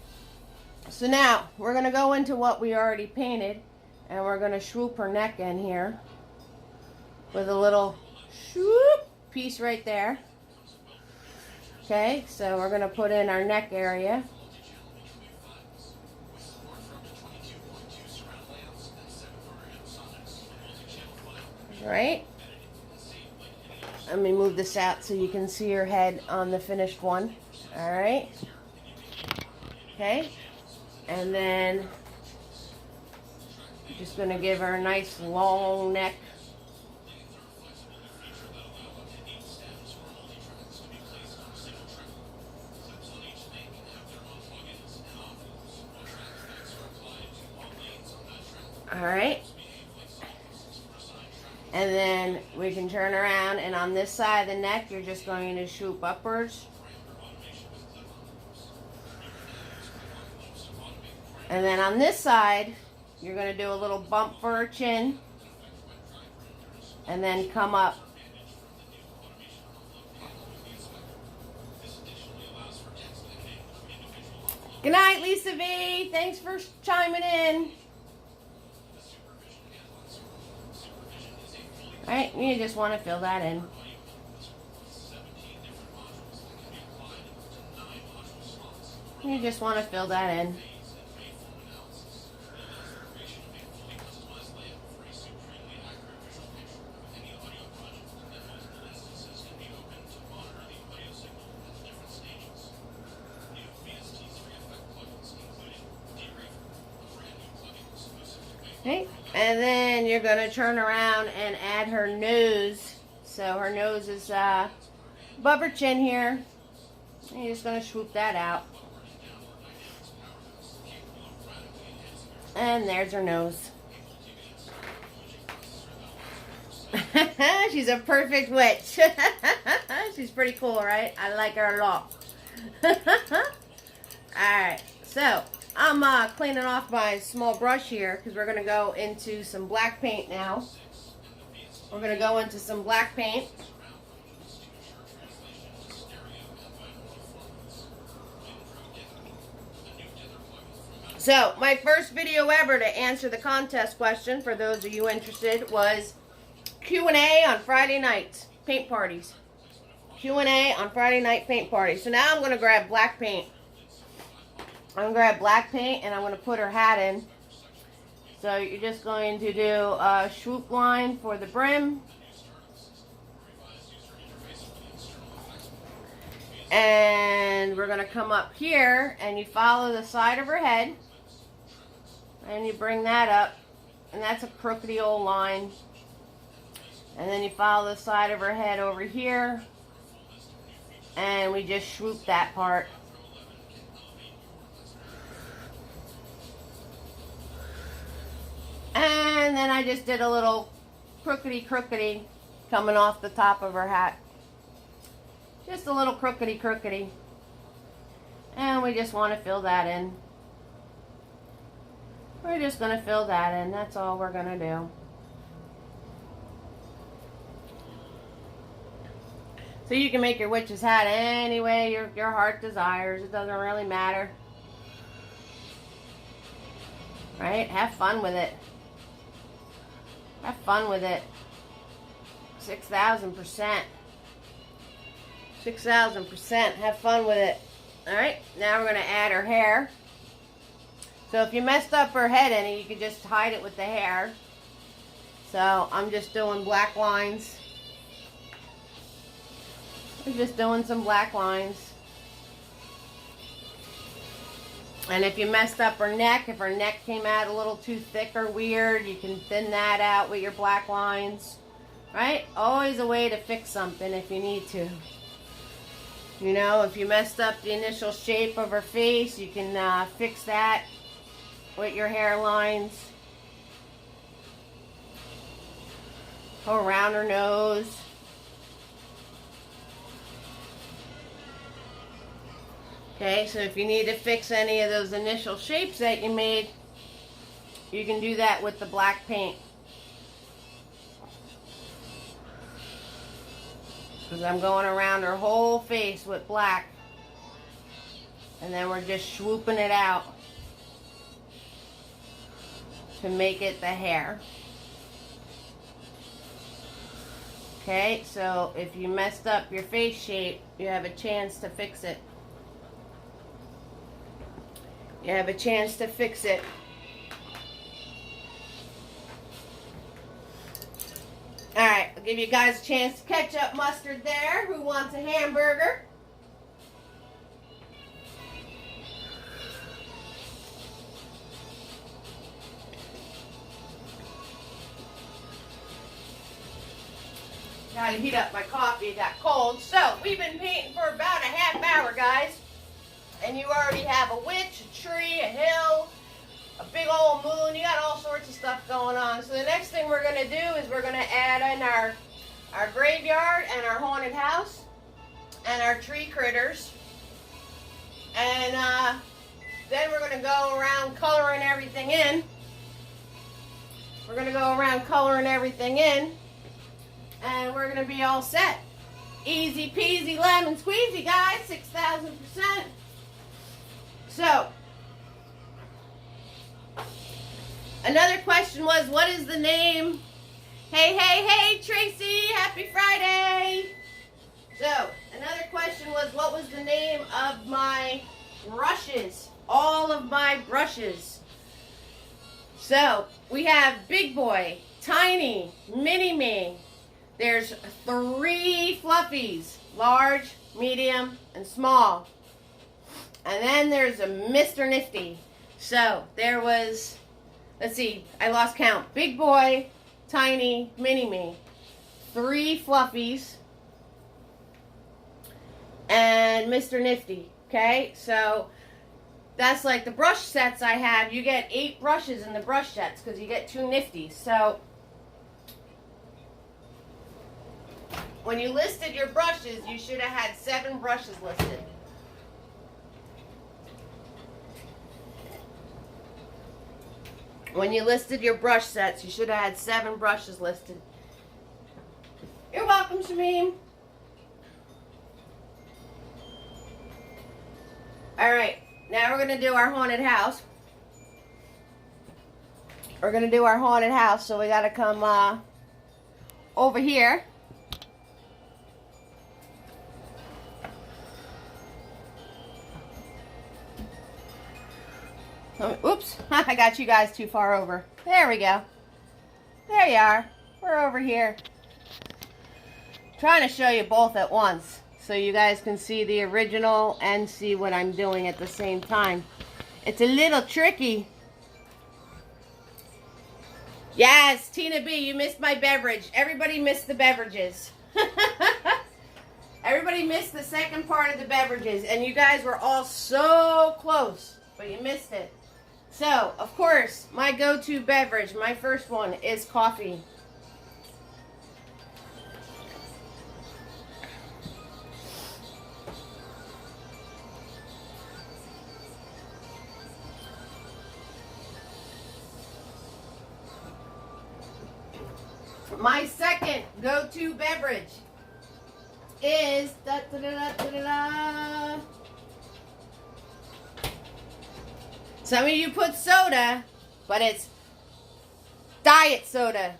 A: So now, we're going to go into what we already painted, and we're going to swoop her neck in here with a little swoop piece right there. Okay, so we're going to put in our neck area. Alright. Let me move this out so you can see her head on the finished one. Alright. Okay. And then I'm just going to give her a nice long neck. Alright. And then we can turn around, and on this side of the neck, you're just going to swoop upwards. And then on this side, you're going to do a little bump for her chin. And then come up. Good night, Lisa V. Thanks for chiming in. Alright, you just want to fill that in. You just want to fill that in. Okay, and then you're going to turn around and add her nose. So her nose is above her chin here. And you're just going to swoop that out. And there's her nose. She's a perfect witch. She's pretty cool, right? I like her a lot. Alright, so I'm cleaning off my small brush here because we're going to go into some black paint now. We're going to go into some black paint. So, my first video ever to answer the contest question, for those of you interested, was Q&A on Friday nights, paint parties. Q&A on Friday night paint parties. So now I'm going to grab black paint. I'm going to grab black paint and I'm going to put her hat in. So you're just going to do a swoop line for the brim. And we're going to come up here and you follow the side of her head. And you bring that up. And that's a crookedy old line. And then you follow the side of her head over here. And we just swoop that part. And then I just did a little crookedy coming off the top of her hat. Just a little crookedy. And we just want to fill that in. We're just going to fill that in. That's all we're going to do. So you can make your witch's hat any way your heart desires. It doesn't really matter. Right? Have fun with it. Have fun with it. 6,000%. 6,000%. Have fun with it. Alright, now we're going to add her hair. So if you messed up her head any, you could just hide it with the hair. So I'm just doing black lines. I'm just doing some black lines. And if you messed up her neck, if her neck came out a little too thick or weird, you can thin that out with your black lines. Right? Always a way to fix something if you need to. You know, if you messed up the initial shape of her face, you can fix that with your hairlines. Go around her nose. Okay, so if you need to fix any of those initial shapes that you made, you can do that with the black paint. Because I'm going around her whole face with black. And then we're just swooping it out to make it the hair. Okay, so if you messed up your face shape, you have a chance to fix it. You have a chance to fix it. Alright, I'll give you guys a chance to catch up mustard there. Who wants a hamburger? Gotta heat up my coffee, it got cold. So, we've been painting for about a half hour, guys. And you already have a witch, a tree, a hill, a big old moon. You got all sorts of stuff going on. So the next thing we're going to do is we're going to add in our graveyard and our haunted house and our tree critters. And then we're going to go around coloring everything in. We're going to go around coloring everything in. And we're going to be all set. Easy peasy lemon squeezy, guys. 6,000%. So, another question was, what is the name? Hey, Tracy, happy Friday. So, another question was, what was the name of my brushes? All of my brushes. So, we have Big Boy, Tiny, Mini-Me. There's 3 fluffies, large, medium, and small. And then there's a Mr. Nifty. So there was, let's see, I lost count. Big Boy, Tiny, Mini-Me. 3 fluffies. and Mr. Nifty. Okay, so that's like the brush sets I have. You get 8 brushes in the brush sets because you get 2 nifties. So when you listed your brushes, you should have had 7 brushes listed. When you listed your brush sets, you should have had 7 brushes listed. You're welcome, Shamim. Alright, now we're going to do our haunted house. We're going to do our haunted house, so we got to come over here. Oops, I got you guys too far over. There we go. There you are. We're over here. Trying to show you both at once so you guys can see the original and see what I'm doing at the same time. It's a little tricky. Yes, Tina B, you missed my beverage. Everybody missed the beverages. Everybody missed the second part of the beverages, and you guys were all so close, but you missed it. So, of course, my go-to beverage, my first one, is coffee. My second go-to beverage is some of you put soda, but it's diet soda.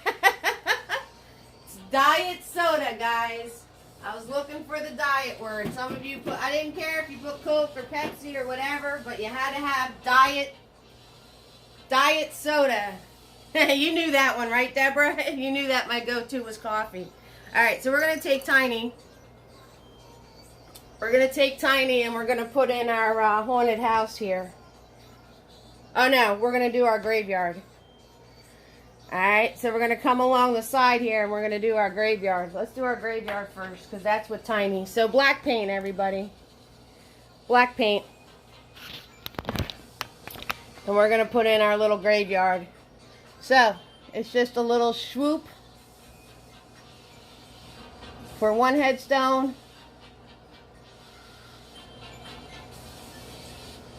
A: It's diet soda, guys. I was looking for the diet word. Some of you put, I didn't care if you put Coke or Pepsi or whatever, but you had to have diet soda. You knew that one, right, Deborah? You knew that my go-to was coffee. All right, so we're going to take Tiny. We're going to take Tiny and we're going to put in our haunted house here. Oh, no, we're going to do our graveyard. All right, so we're going to come along the side here and we're going to do our graveyard. Let's do our graveyard first because that's with Tiny. So black paint, everybody. Black paint. And we're going to put in our little graveyard. So, it's just a little swoop for one headstone.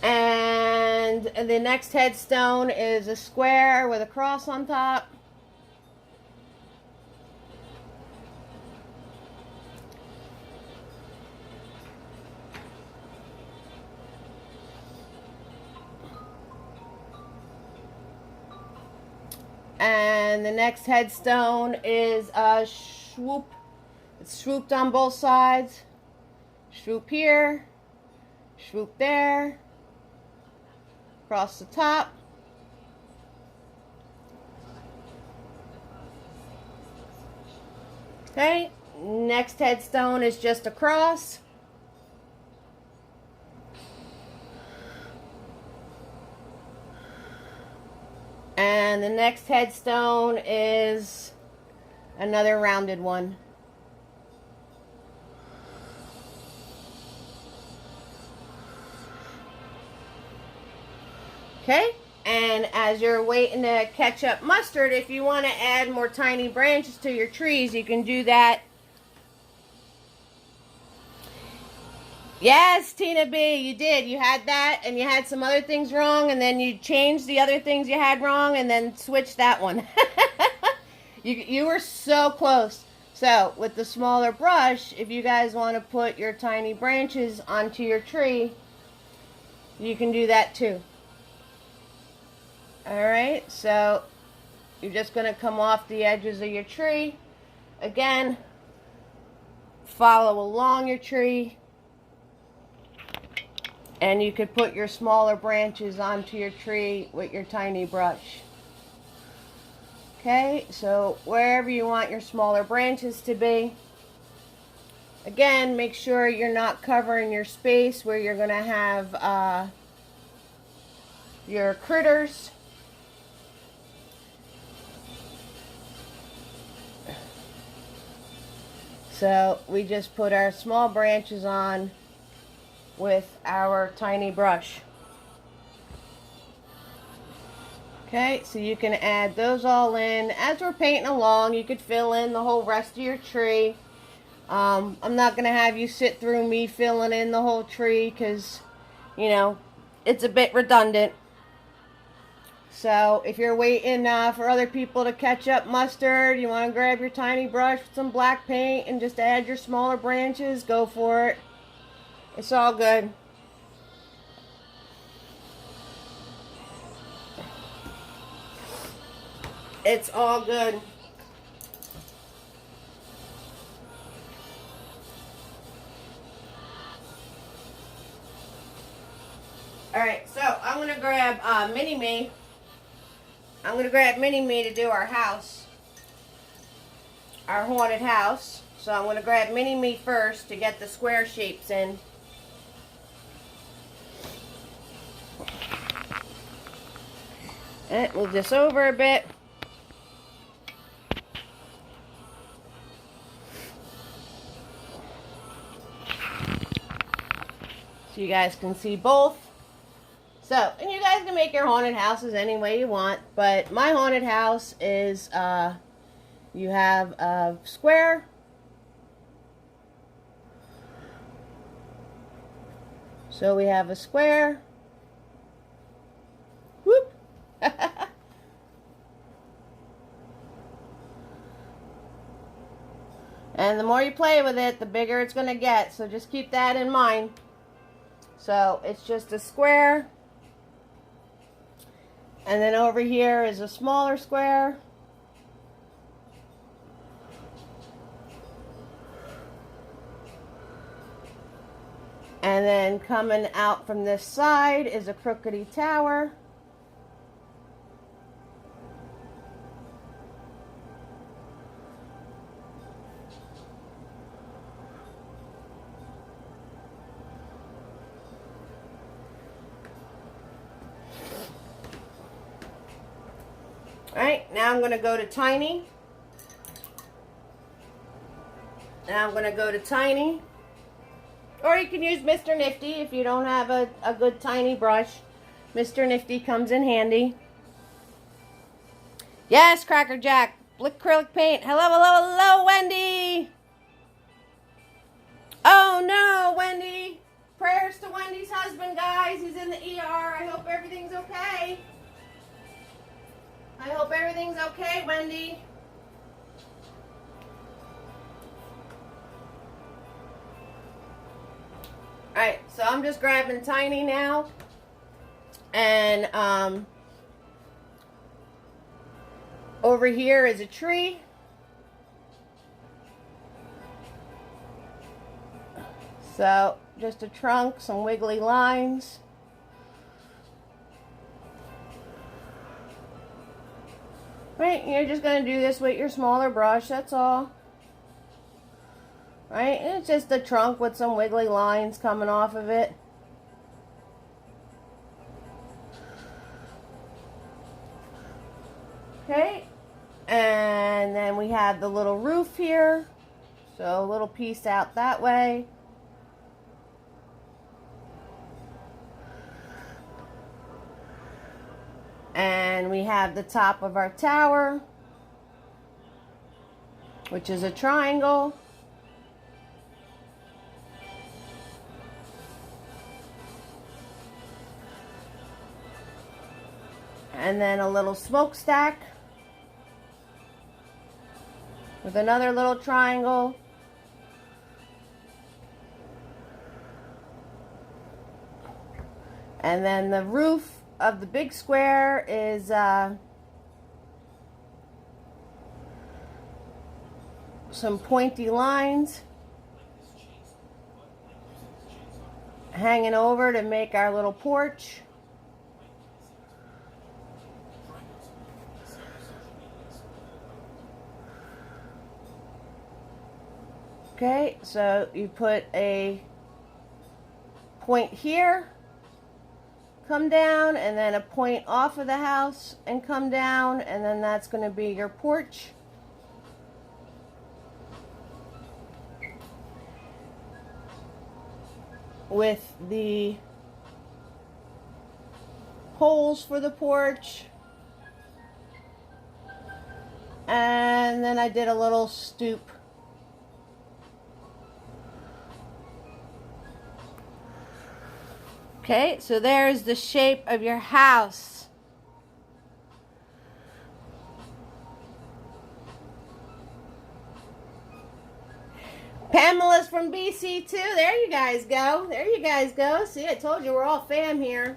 A: And the next headstone is a square with a cross on top. And the next headstone is a swoop. It's swooped on both sides. Swoop here. Swoop there. Across the top. Okay. Next headstone is just a cross. And the next headstone is another rounded one. Okay, and as you're waiting to catch up mustard, if you want to add more tiny branches to your trees, you can do that. Yes, Tina B, you did. You had that, and you had some other things wrong, and then you changed the other things you had wrong, and then switched that one. You were so close. So, with the smaller brush, if you guys want to put your tiny branches onto your tree, you can do that too. Alright, so you're just going to come off the edges of your tree. Again, follow along your tree. And you could put your smaller branches onto your tree with your tiny brush. Okay, so wherever you want your smaller branches to be. Again, make sure you're not covering your space where you're going to have your critters. So we just put our small branches on with our tiny brush. Okay, so you can add those all in. As we're painting along, you could fill in the whole rest of your tree. I'm not going to have you sit through me filling in the whole tree because, you know, it's a bit redundant. So if you're waiting for other people to catch up mustard, you want to grab your tiny brush with some black paint and just add your smaller branches, go for it. It's all good. It's all good. Alright, so I'm going to grab Mini-Me. I'm going to grab Mini-Me to do our house. Our haunted house. So I'm going to grab Mini-Me first to get the square shapes in. And move this over a bit. So you guys can see both. So, and you guys can make your haunted houses any way you want, but my haunted house is, you have a square. So we have a square. Whoop. And the more you play with it, the bigger it's going to get, so just keep that in mind. So it's just a square. And then over here is a smaller square. And then coming out from this side is a crookedy tower. Alright, now I'm going to go to tiny. Now I'm going to go to tiny. Or you can use Mr. Nifty if you don't have a good tiny brush. Mr. Nifty comes in handy. Yes, Cracker Jack. Acrylic paint. Hello, hello, hello, Wendy. Oh no, Wendy. Prayers to Wendy's husband, guys. He's in the ER. I hope everything's okay. I hope everything's okay, Wendy. Alright, so I'm just grabbing tiny now. And over here is a tree. So just a trunk, some wiggly lines. Right, you're just going to do this with your smaller brush, that's all. Right, and it's just a trunk with some wiggly lines coming off of it. Okay, and then we have the little roof here. So a little piece out that way. And we have the top of our tower, which is a triangle. And then a little smokestack with another little triangle. And then the roof of the big square is some pointy lines hanging over to make our little porch. Okay, so you put a point here, come down, and then a point off of the house and come down, and then that's going to be your porch. with the poles for the porch. And then I did a little stoop. Okay, so there's the shape of your house. Pamela's from BC too. There you guys go. There you guys go. See, I told you we're all fam here.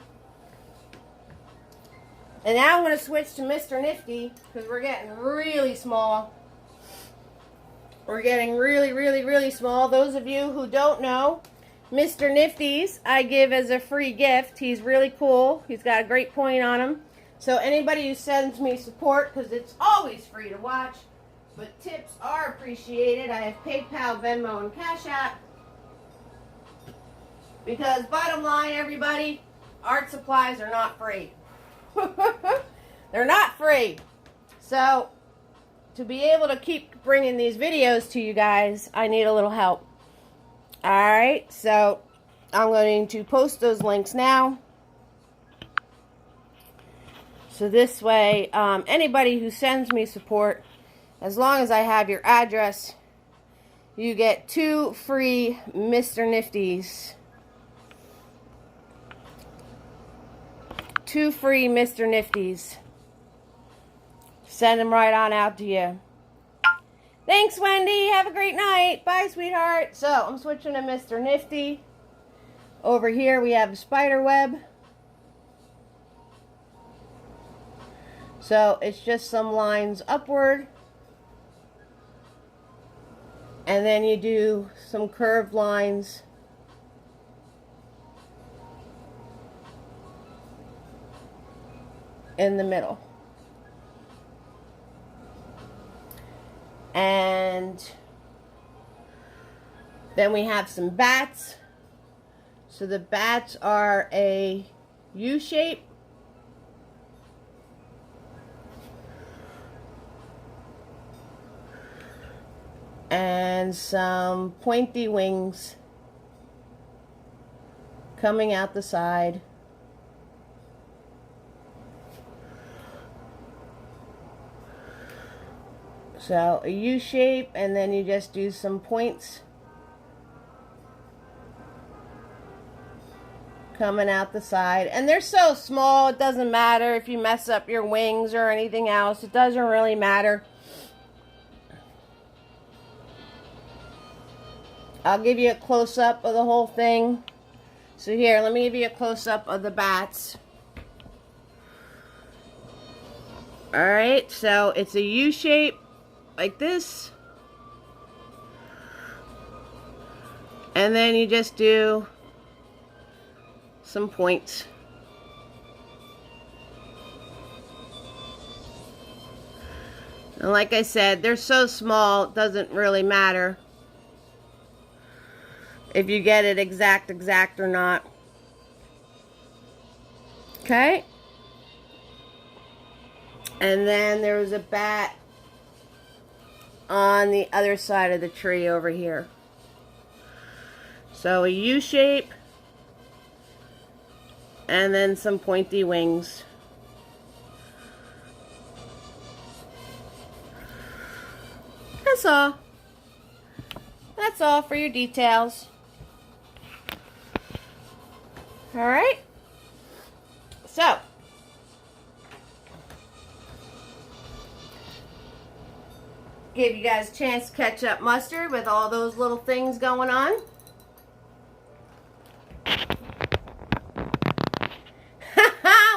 A: And now I'm going to switch to Mr. Nifty because we're getting really small. We're getting really, really, really small. Those of you who don't know, Mr. Nifty's I give as a free gift. He's really cool. He's got a great point on him. So anybody who sends me support, because it's always free to watch, but tips are appreciated. I have PayPal, Venmo, and Cash App. Because bottom line, everybody, art supplies are not free. They're not free. So to be able to keep bringing these videos to you guys, I need a little help. Alright, so I'm going to post those links now. So this way, anybody who sends me support, as long as I have your address, you get 2 free Mr. Nifties. 2 free Mr. Nifties. Send them right on out to you. Thanks, Wendy. Have a great night. Bye, sweetheart. So, I'm switching to Mr. Nifty. Over here, we have a Spiderweb. So, it's just some lines upward. And then you do some curved lines in the middle. And then we have some bats. So the bats are a U shape. And some pointy wings coming out the side. So a U shape, and then you just do some points coming out the side. And they're so small, it doesn't matter if you mess up your wings or anything else. It doesn't really matter. I'll give you a close-up of the whole thing. So here, let me give you a close-up of the bats. Alright, so it's a U shape. Like this, and then you just do some points. And like I said, they're so small, it doesn't really matter if you get it exact or not. Okay, and then there's a bat on the other side of the tree over here. So a U shape, and then some pointy wings. That's all. That's all for your details. Alright? So, give you guys a chance to catch up mustard with all those little things going on.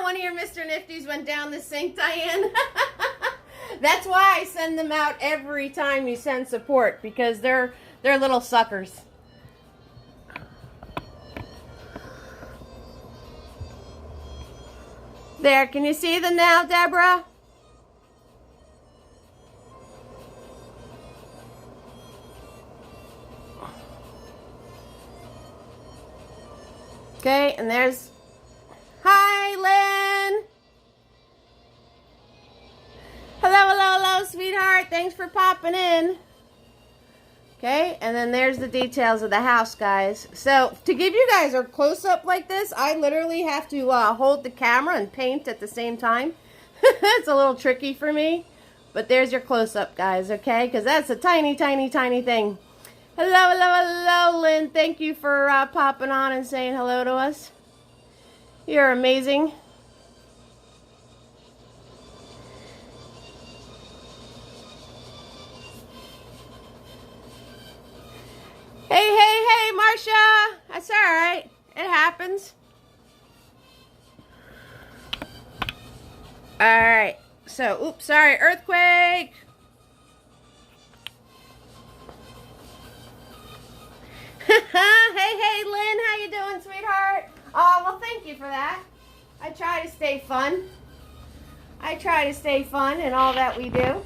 A: One of your Mr. Nifties went down the sink, Diane. That's why I send them out every time you send support, because they're little suckers. There, can you see them now, Deborah? Okay, and there's... Hi, Lynn! Hello, hello, hello, sweetheart. Thanks for popping in. Okay, and then there's the details of the house, guys. So, to give you guys a close-up like this, I literally have to hold the camera and paint at the same time. It's a little tricky for me. But there's your close-up, guys, okay? Because that's a tiny, tiny, tiny thing. Hello, hello, hello, Lynn. Thank you for popping on and saying hello to us. You're amazing. Hey, hey, hey, Marcia. That's all right. It happens. All right. So, oops, sorry, earthquake. Hey, Lynn, how you doing, sweetheart? Oh, well, thank you for that. I try to stay fun. I try to stay fun in all that we do.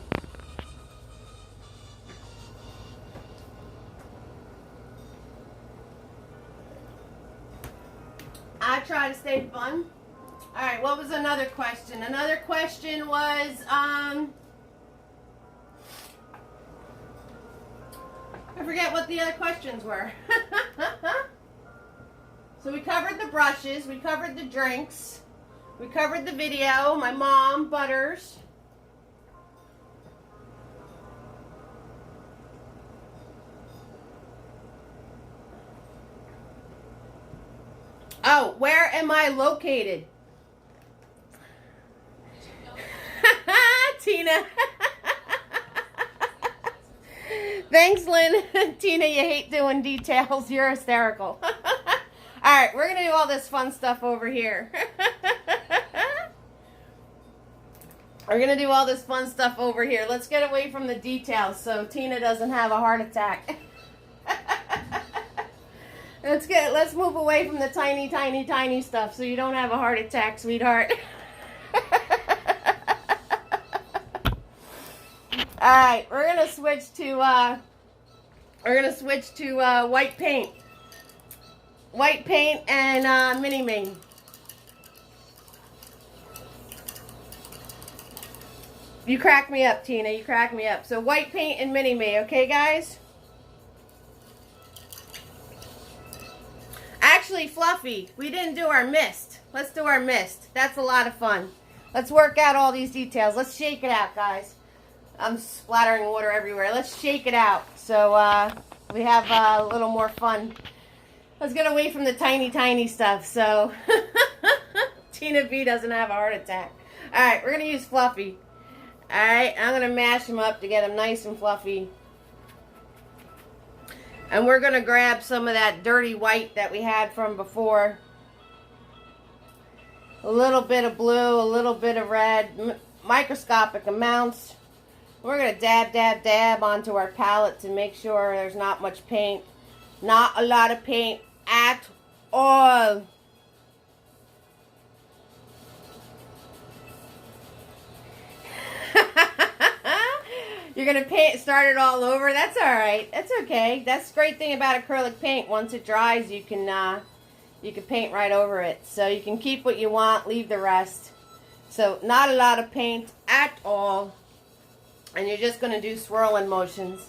A: I try to stay fun. All right, what was another question? Another question was, I forget what the other questions were. So we covered the brushes, we covered the drinks, we covered the video, my mom, Butters. Oh, where am I located? Tina. Thanks, Lynn. Tina, you hate doing details. You're hysterical. All right, we're going to do all this fun stuff over here. We're going to do all this fun stuff over here. Let's get away from the details so Tina doesn't have a heart attack. Let's move away from the tiny, tiny, tiny stuff so you don't have a heart attack, sweetheart. All right, we're gonna switch to white paint. White paint and mini-me. You crack me up, Tina. You crack me up. So white paint and mini-me, okay, guys? Actually, Fluffy, we didn't do our mist. Let's do our mist. That's a lot of fun. Let's work out all these details. Let's shake it out, guys. I'm splattering water everywhere. Let's shake it out so we have a little more fun. Let's get away from the tiny, tiny stuff so Tina B doesn't have a heart attack. All right, we're going to use Fluffy. All right, I'm going to mash them up to get them nice and fluffy. And we're going to grab some of that dirty white that we had from before. A little bit of blue, a little bit of red, microscopic amounts. We're going to dab, dab, dab onto our palette to make sure there's not much paint. Not a lot of paint at all. You're going to start it all over? That's all right. That's okay. That's the great thing about acrylic paint. Once it dries, you can paint right over it. So you can keep what you want, leave the rest. So not a lot of paint at all. And you're just going to do swirling motions.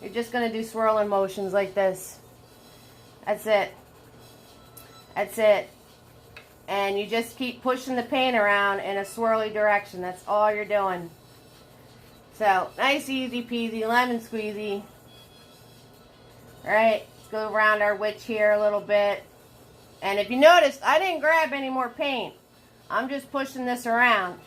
A: You're just going to do swirling motions like this. That's it. That's it. And you just keep pushing the paint around in a swirly direction. That's all you're doing. So, nice, easy peasy, lemon squeezy. Alright, let's go around our witch here a little bit. And if you noticed, I didn't grab any more paint. I'm just pushing this around.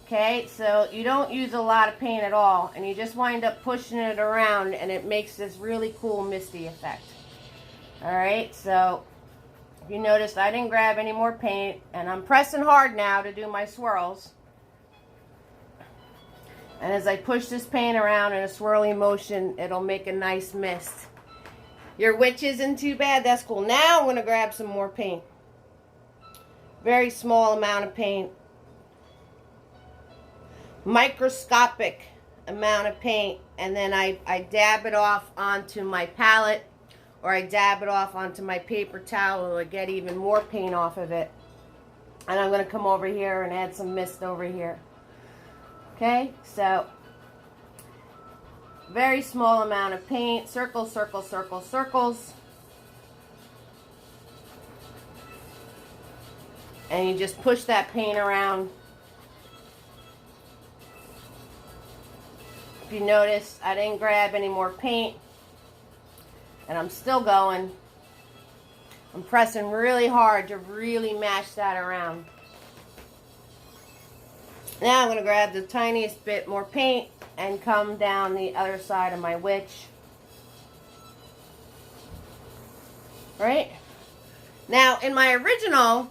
A: Okay, so you don't use a lot of paint at all, and you just wind up pushing it around, and it makes this really cool misty effect. Alright, so if you noticed, I didn't grab any more paint, and I'm pressing hard now to do my swirls. And as I push this paint around in a swirly motion, it'll make a nice mist. Your witch isn't too bad, that's cool. Now I'm going to grab some more paint. Very small amount of paint. Microscopic amount of paint, and then I dab it off onto my palette, or I dab it off onto my paper towel to get even more paint off of it. And I'm going to come over here and add some mist over here. Okay, so very small amount of paint. Circles, circles, circles, circles. And you just push that paint around. If you notice, I didn't grab any more paint. And I'm still going. I'm pressing really hard to really mash that around. Now I'm going to grab the tiniest bit more paint and come down the other side of my witch. Right? Now, in my original,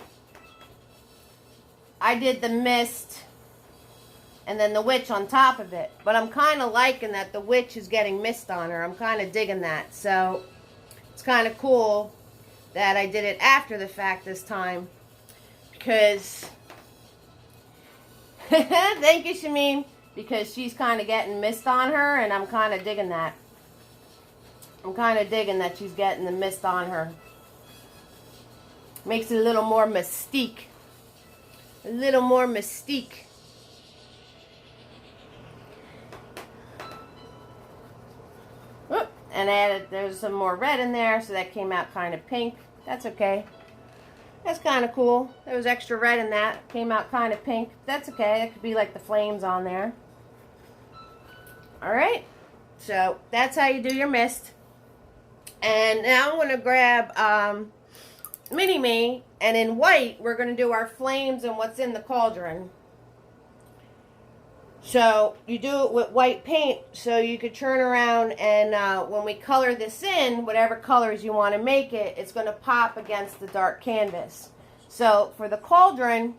A: I did the mist and then the witch on top of it. But I'm kind of liking that the witch is getting mist on her. I'm kind of digging that. So, it's kind of cool that I did it after the fact this time. Because, thank you, Shameen. Because she's kind of getting mist on her, and I'm kind of digging that. I'm kind of digging that she's getting the mist on her. Makes it a little more mystique. A little more mystique. Oop, and there's some more red in there, so that came out kind of pink. That's okay. That's kind of cool. There was extra red in that. Came out kind of pink. That's okay. That could be like the flames on there. Alright. So, that's how you do your mist. And now I'm going to grab Mini Me. And in white, we're going to do our flames and what's in the cauldron. So, you do it with white paint, so you could turn around and when we color this in, whatever colors you want to make it, it's going to pop against the dark canvas. So, for the cauldron,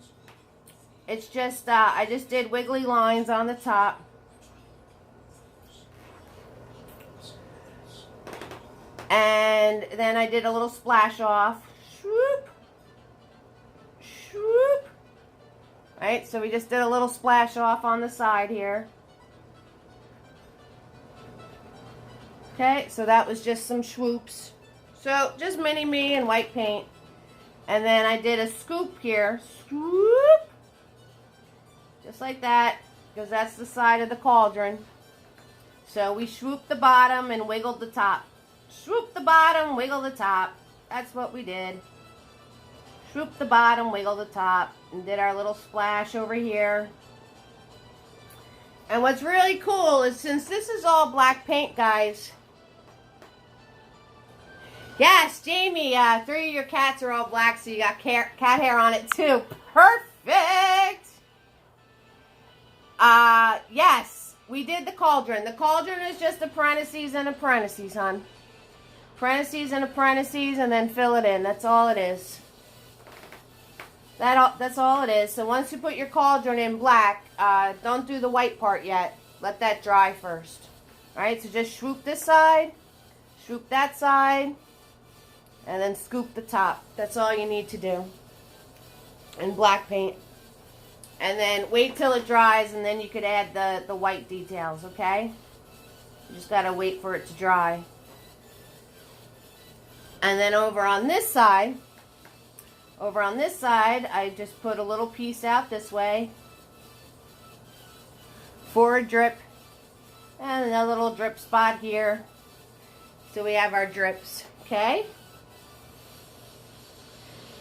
A: it's just, I just did wiggly lines on the top. And then I did a little splash off. Swoop. Swoop. Right, so we just did a little splash off on the side here. Okay, so that was just some swoops. So, just mini me and white paint. And then I did a scoop here. Swoop. Just like that, because that's the side of the cauldron. So, we swooped the bottom and wiggled the top. Swoop the bottom, wiggle the top. That's what we did. Swoop the bottom, wiggle the top, and did our little splash over here. And what's really cool is since this is all black paint, guys. Yes, Jamie, 3 of your cats are all black, so you got cat hair on it too. Perfect! Yes, we did the cauldron. The cauldron is just a parentheses and a parentheses, hon. Parentheses and a parentheses, and then fill it in. That's all it is. That's all it is. So once you put your cauldron in black, don't do the white part yet. Let that dry first. Alright, so just swoop this side, swoop that side, and then scoop the top. That's all you need to do. In black paint. And then wait till it dries, and then you could add the white details, okay? You just gotta wait for it to dry. And then over on this side, I just put a little piece out this way for a drip. And a little drip spot here. So we have our drips, okay?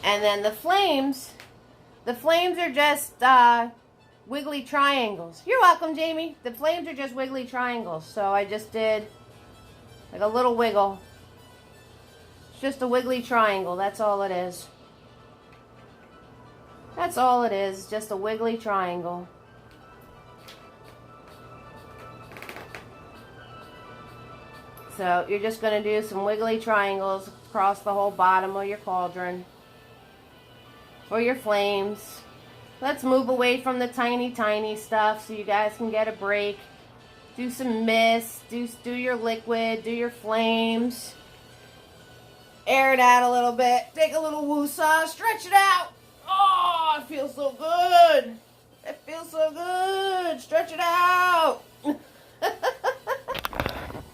A: And then the flames are just wiggly triangles. You're welcome, Jamie. The flames are just wiggly triangles. So I just did like a little wiggle. It's just a wiggly triangle. That's all it is. That's all it is. Just a wiggly triangle. So you're just going to do some wiggly triangles across the whole bottom of your cauldron for your flames. Let's move away from the tiny stuff so you guys can get a break. Do some mist, do your liquid, do your flames. Air it out a little bit. Take a little woosah, stretch it out. Oh, it feels so good. It feels so good. Stretch it out.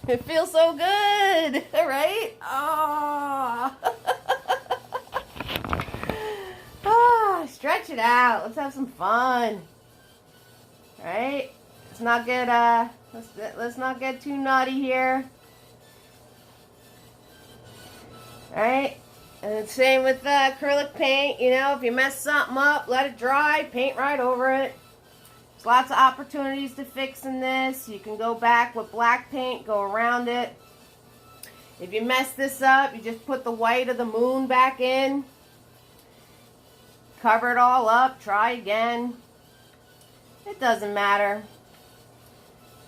A: It feels so good, right? Oh. Oh, stretch it out. Let's have some fun. Right? Let's not get Let's not get too naughty here. Alright? And same with acrylic paint. You know, if you mess something up, let it dry, paint right over it. There's lots of opportunities to fix in this. You can go back with black paint, go around it. If you mess this up, you just put the white of the moon back in. Cover it all up, try again. It doesn't matter.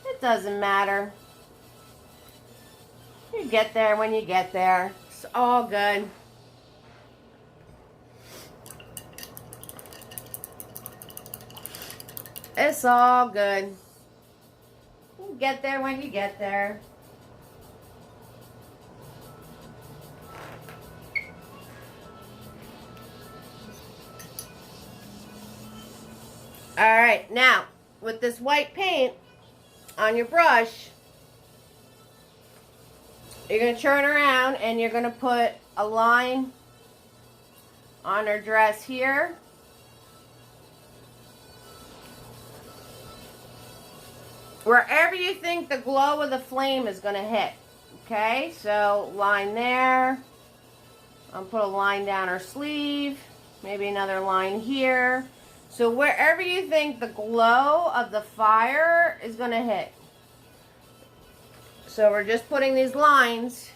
A: It doesn't matter. You get there when you get there. It's all good. It's all good. You get there when you get there. Alright, now, with this white paint on your brush, you're going to turn around and you're going to put a line on her dress here. Wherever you think the glow of the flame is going to hit. Okay, so line there. I'll put a line down her sleeve. Maybe another line here. So wherever you think the glow of the fire is going to hit. So we're just putting these lines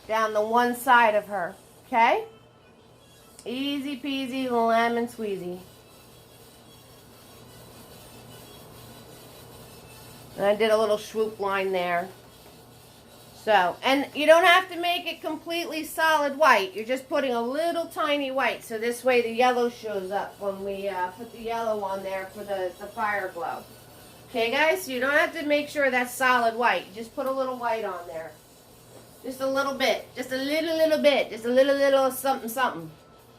A: down the one side of her. Okay? Easy peasy lemon squeezy. And I did a little swoop line there. So, and you don't have to make it completely solid white. You're just putting a little tiny white. So this way the yellow shows up when we put the yellow on there for the fire glow. Okay, guys? So you don't have to make sure that's solid white. Just put a little white on there. Just a little bit. Just a little bit. Just a little something, something.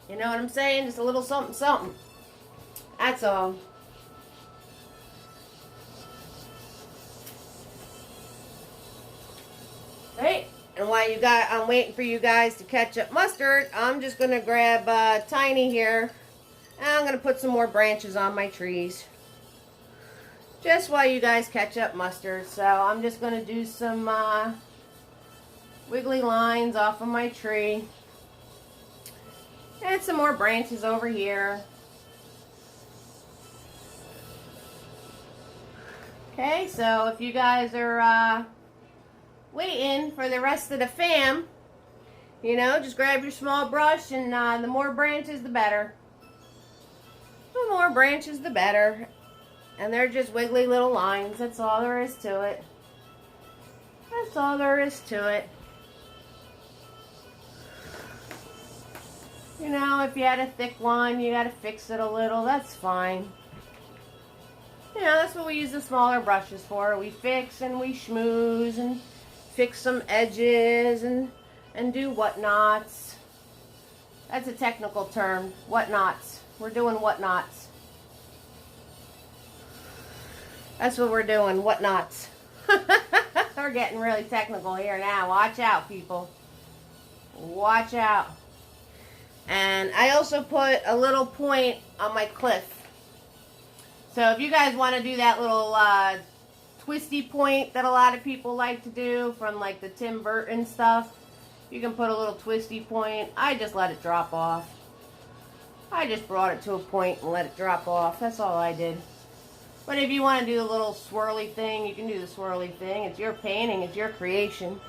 A: You know what I'm saying? Just a little something, something. That's all. Right, and while I'm waiting for you guys to catch up mustard, I'm just going to grab Tiny here, and I'm going to put some more branches on my trees. Just while you guys catch up mustard. So I'm just going to do some wiggly lines off of my tree. And some more branches over here. Okay, so if you guys are waiting for the rest of the fam, you know, just grab your small brush, and the more branches the better. The more branches the better. And they're just wiggly little lines. That's all there is to it. That's all there is to it. You know, if you had a thick one, you got to fix it a little. That's fine. You know, that's what we use the smaller brushes for. We fix and we schmooze and fix some edges and do whatnots. That's a technical term. Whatnots. We're doing whatnots. That's what we're doing. Whatnots. We're getting really technical here now. Watch out, people. Watch out. And I also put a little point on my cliff. So if you guys want to do that little twisty point that a lot of people like to do from like the Tim Burton stuff, you can put a little twisty point. I just let it drop off. I just brought it to a point and let it drop off. That's all I did. But if you want to do a little swirly thing, you can do the swirly thing. It's your painting. It's your creation.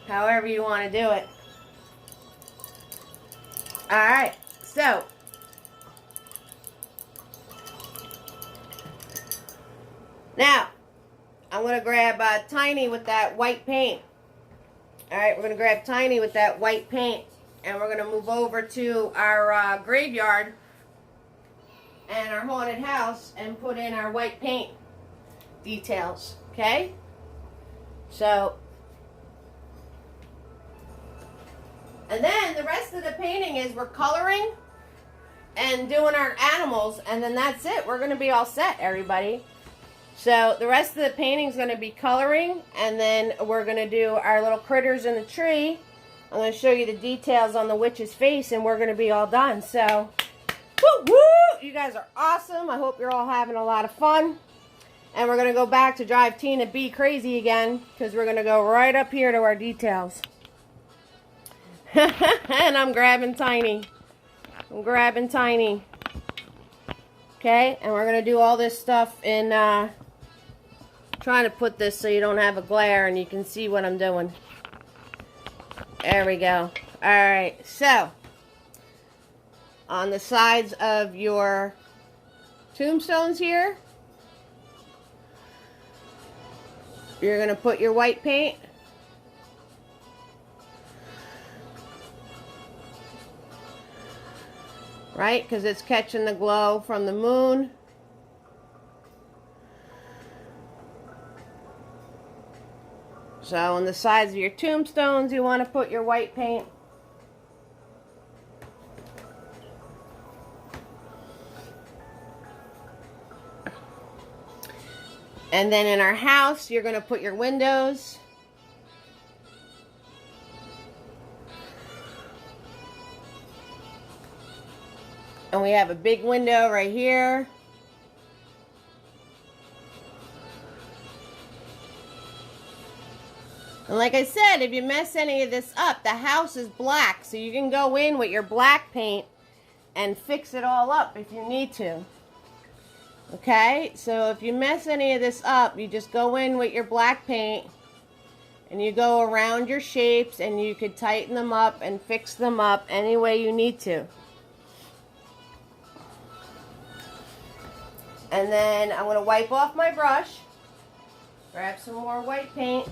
A: However you want to do it. Alright, so now I'm going to grab Tiny with that white paint. Alright, we're going to grab Tiny with that white paint, and we're going to move over to our graveyard and our haunted house and put in our white paint details. Okay? So, and then the rest of the painting is we're coloring and doing our animals, and then that's it. We're going to be all set, everybody. So the rest of the painting is going to be coloring, and then we're going to do our little critters in the tree. I'm going to show you the details on the witch's face, and we're going to be all done. So, woo woo! You guys are awesome. I hope you're all having a lot of fun. And we're going to go back to drive Tina B crazy again, because we're going to go right up here to our details. And I'm grabbing Tiny. I'm grabbing Tiny. Okay, and we're going to do all this stuff in, trying to put this so you don't have a glare and you can see what I'm doing. There we go. Alright, so, on the sides of your tombstones here, you're going to put your white paint. Right? Because it's catching the glow from the moon. So on the sides of your tombstones, you want to put your white paint. And then in our house, you're going to put your windows. And we have a big window right here. And like I said, if you mess any of this up, the house is black. So you can go in with your black paint and fix it all up if you need to. Okay, so if you mess any of this up, you just go in with your black paint and you go around your shapes and you could tighten them up and fix them up any way you need to. And then I'm going to wipe off my brush, grab some more white paint,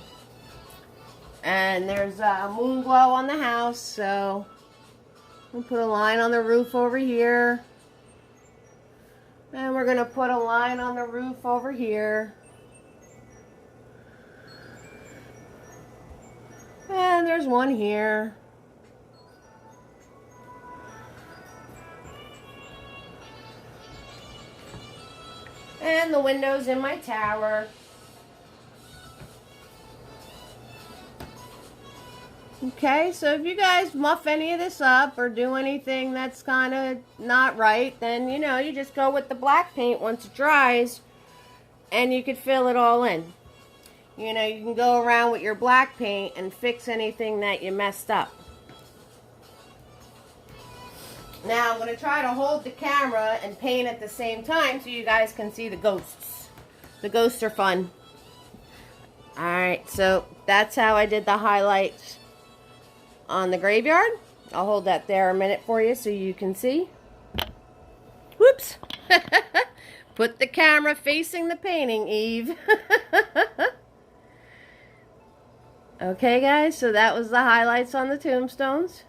A: and there's a moon glow on the house, so I'm going to put a line on the roof over here. And we're going to put a line on the roof over here. And there's one here. And the windows in my tower. Okay, so if you guys muff any of this up or do anything that's kind of not right, then, you know, you just go with the black paint once it dries and you could fill it all in. You know, you can go around with your black paint and fix anything that you messed up. Now, I'm going to try to hold the camera and paint at the same time so you guys can see the ghosts. The ghosts are fun. Alright, so that's how I did the highlights on the graveyard. I'll hold that there a minute for you so you can see. Whoops. Put the camera facing the painting, Eve. Okay, guys, so that was the highlights on the tombstones.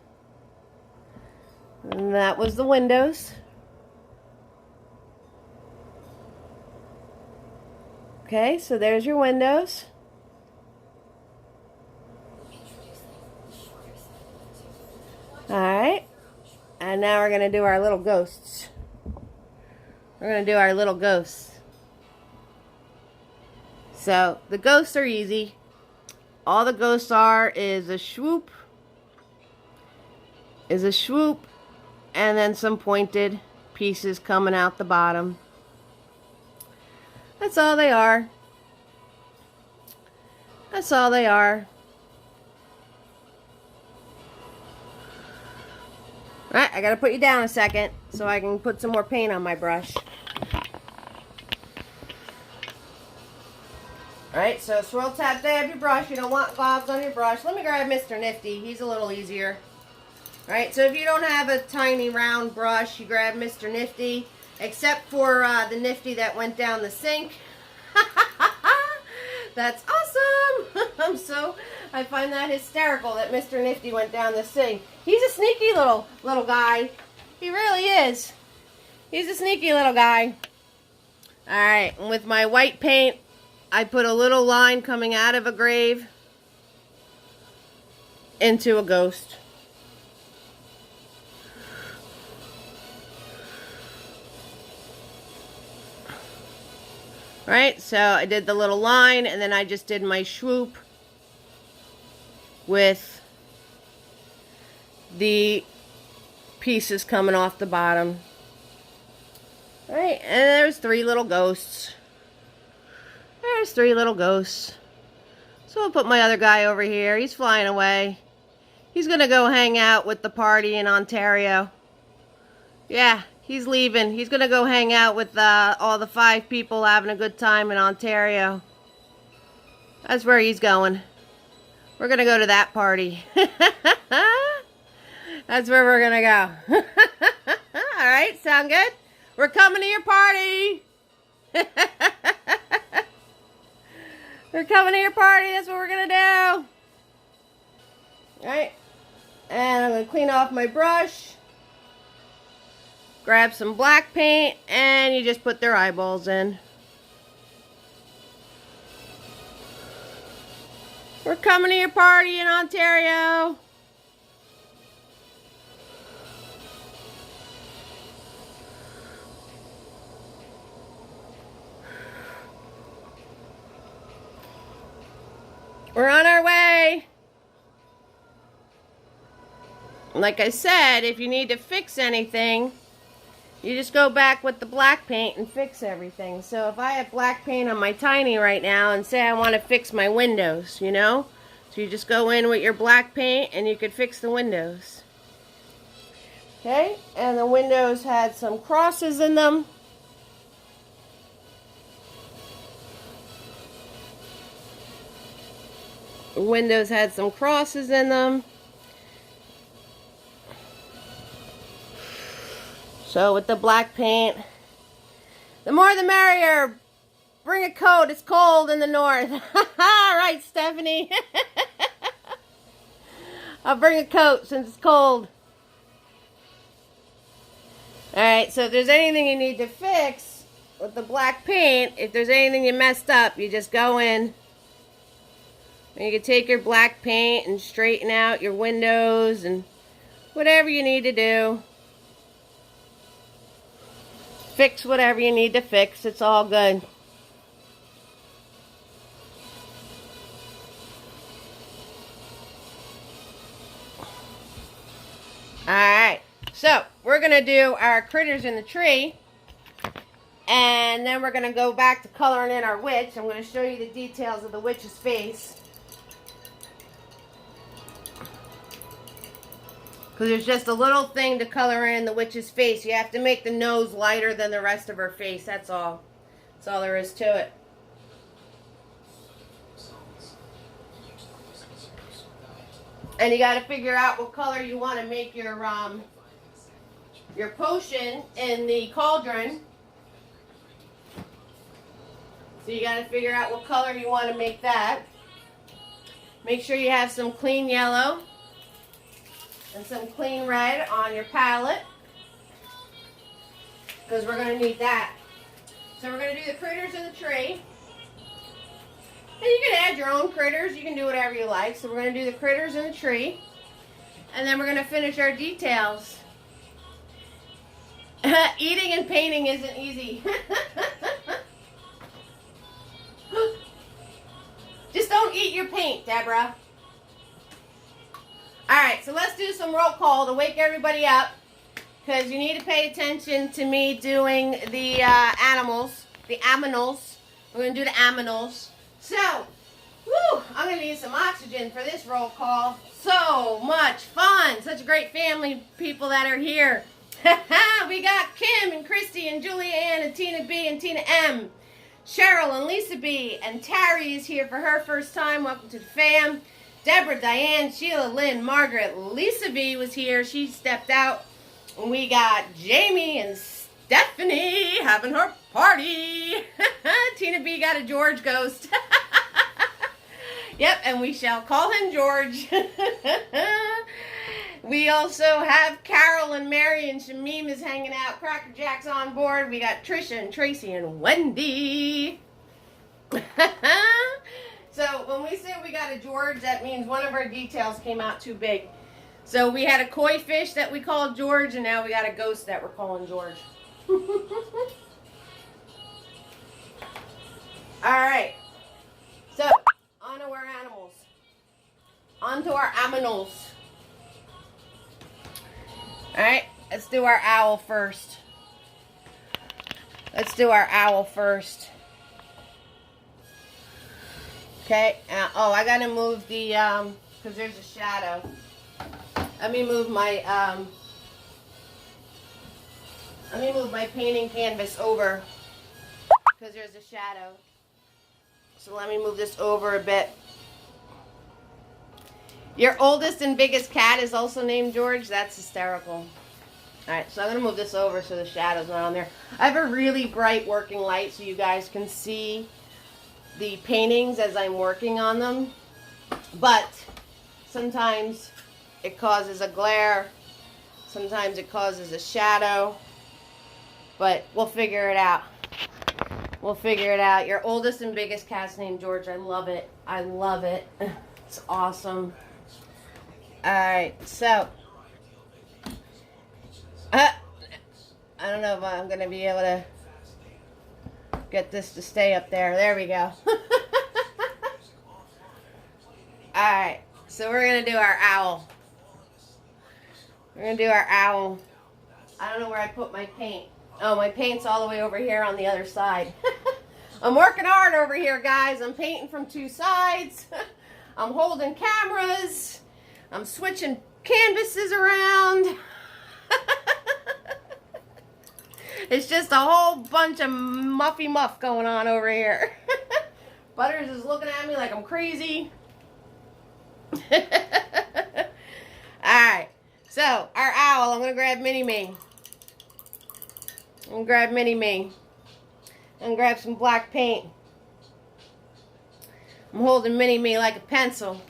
A: And that was the windows. Okay, so there's your windows. Alright, and now we're going to do our little ghosts. We're going to do our little ghosts. So, the ghosts are easy. All the ghosts are is a swoop, and then some pointed pieces coming out the bottom. That's all they are. That's all they are. Alright, I gotta put you down a second so I can put some more paint on my brush. Alright, so swirl tap dab your brush. You don't want globs on your brush. Let me grab Mr. Nifty. He's a little easier. Alright, so if you don't have a tiny round brush, you grab Mr. Nifty. Except for the Nifty that went down the sink. That's awesome! I find that hysterical that Mr. Nifty went down the sink. He's a sneaky little guy. He really is. He's a sneaky little guy. Alright, and with my white paint, I put a little line coming out of a grave into a ghost. Right, so I did the little line and then I just did my swoop with the pieces coming off the bottom. Alright, and there's 3 little ghosts. There's 3 little ghosts. So I'll put my other guy over here. He's flying away. He's going to go hang out with the party in Ontario. Yeah, he's leaving. He's going to go hang out with all the 5 people having a good time in Ontario. That's where he's going. We're going to go to that party. That's where we're going to go. All right, sound good? We're coming to your party. We're coming to your party. That's what we're going to do. All right. And I'm going to clean off my brush. Grab some black paint. And you just put their eyeballs in. We're coming to your party in Ontario. We're on our way. Like I said, if you need to fix anything, you just go back with the black paint and fix everything. So if I have black paint on my tiny right now and say I want to fix my windows, you know? So you just go in with your black paint and you could fix the windows. Okay? And the windows had some crosses in them. The windows had some crosses in them. So with the black paint, the more the merrier. Bring a coat, it's cold in the north. Right, Stephanie? I'll bring a coat since it's cold. Alright, so if there's anything you need to fix with the black paint, if there's anything you messed up, you just go in. And you can take your black paint and straighten out your windows and whatever you need to do. Fix whatever you need to fix. It's all good. Alright, so we're going to do our critters in the tree. And then we're going to go back to coloring in our witch. I'm going to show you the details of the witch's face. Because there's just a little thing to color in the witch's face. You have to make the nose lighter than the rest of her face. That's all. That's all there is to it. And you got to figure out what color you want to make your potion in the cauldron. So you got to figure out what color you want to make that. Make sure you have some clean yellow and some clean red on your palette, because we're going to need that. So we're going to do the critters in the tree. And you can add your own critters. You can do whatever you like. So we're going to do the critters in the tree. And then we're going to finish our details. Eating and painting isn't easy. Just don't eat your paint, Deborah. Alright, so let's do some roll call to wake everybody up, because you need to pay attention to me doing the animals, the aminals. We're going to do the aminals. So, I'm going to need some oxygen for this roll call. So much fun. Such a great family, people that are here. We got Kim and Christy and Julianne and Tina B and Tina M. Cheryl and Lisa B. And Tari is here for her first time. Welcome to the fam. Deborah, Diane, Sheila, Lynn, Margaret, Lisa B was here. She stepped out. And we got Jamie and Stephanie having her party. Tina B got a George ghost. Yep, and we shall call him George. We also have Carol and Mary and Shamim is hanging out. Cracker Jack's on board. We got Trisha and Tracy and Wendy. So when we say we got a George, that means one of our details came out too big. So we had a koi fish that we called George, and now we got a ghost that we're calling George. Alright. So, on to our animals. On to our aminals. Alright, let's do our owl first. Let's do our owl first. Okay, oh, I gotta move the, because there's a shadow. Let me move my painting canvas over, because there's a shadow. So let me move this over a bit. Your oldest and biggest cat is also named George? That's hysterical. Alright, so I'm going to move this over so the shadow's not on there. I have a really bright working light so you guys can see the paintings as I'm working on them. But sometimes it causes a glare. Sometimes it causes a shadow. But we'll figure it out. We'll figure it out. Your oldest and biggest cat's named George. I love it. I love it. It's awesome. Alright, so I don't know if I'm going to be able to get this to stay up there. There we go. Alright, so we're going to do our owl. We're going to do our owl. I don't know where I put my paint. Oh, my paint's all the way over here on the other side. I'm working hard over here, guys. I'm painting from two sides. I'm holding cameras. I'm switching canvases around. It's just a whole bunch of muffy muff going on over here. Butters is looking at me like I'm crazy. Alright, so our owl, I'm going to grab Mini-Me. I'm going to grab Mini-Me. And grab some black paint. I'm holding Mini-Me like a pencil.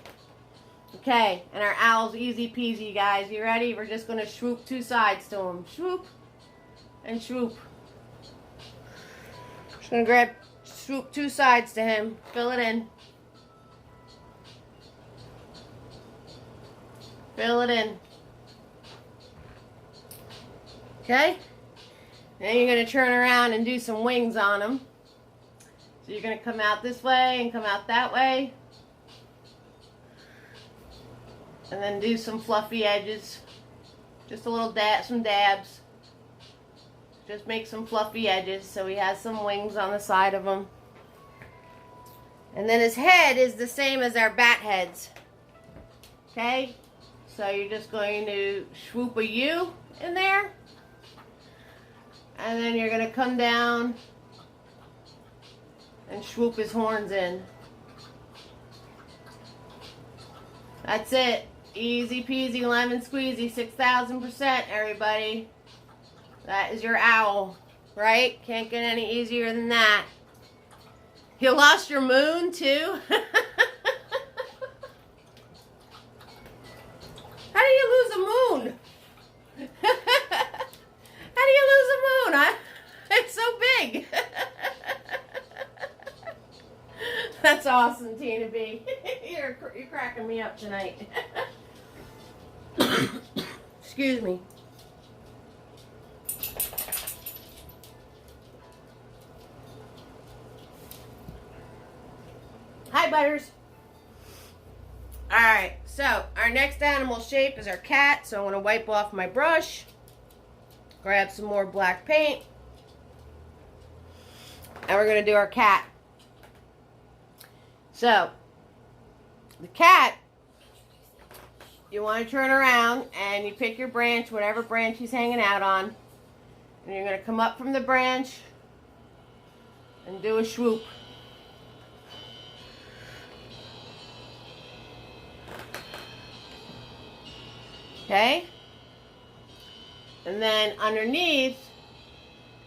A: Okay, and our owl's easy peasy, guys. You ready? We're just going to swoop two sides to him. Swoop and swoop. Just going to swoop two sides to him. Fill it in. Fill it in. Okay? Then you're going to turn around and do some wings on him. So you're going to come out this way and come out that way. And then do some fluffy edges. Just a little some dabs. Just make some fluffy edges so he has some wings on the side of him. And then his head is the same as our bat heads. Okay? So you're just going to swoop a U in there. And then you're going to come down and swoop his horns in. That's it. Easy peasy lemon squeezy, 6,000%, everybody. That is your owl, right? Can't get any easier than that. You lost your moon, too? How do you lose a moon? How do you lose a moon? It's so big. That's awesome, Tina B. You're cracking me up tonight. Excuse me. Hi, Butters. Alright, so our next animal shape is our cat. So I'm going to wipe off my brush. Grab some more black paint. And we're going to do our cat. So, the cat, you want to turn around and you pick your branch, whatever branch he's hanging out on. And you're going to come up from the branch and do a swoop. Okay? And then underneath,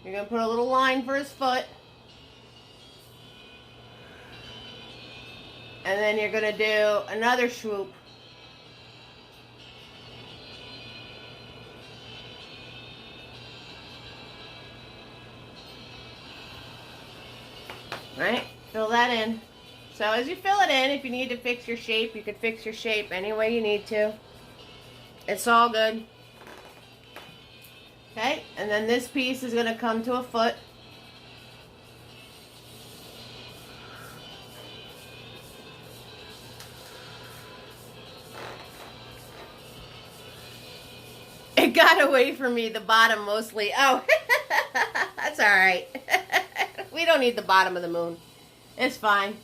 A: you're going to put a little line for his foot. And then you're going to do another swoop. Right? Fill that in. So as you fill it in, if you need to fix your shape, you can fix your shape any way you need to. It's all good. Okay? And then this piece is going to come to a foot. It got away from me, the bottom mostly. Oh, that's all right. We don't need the bottom of the moon. It's fine.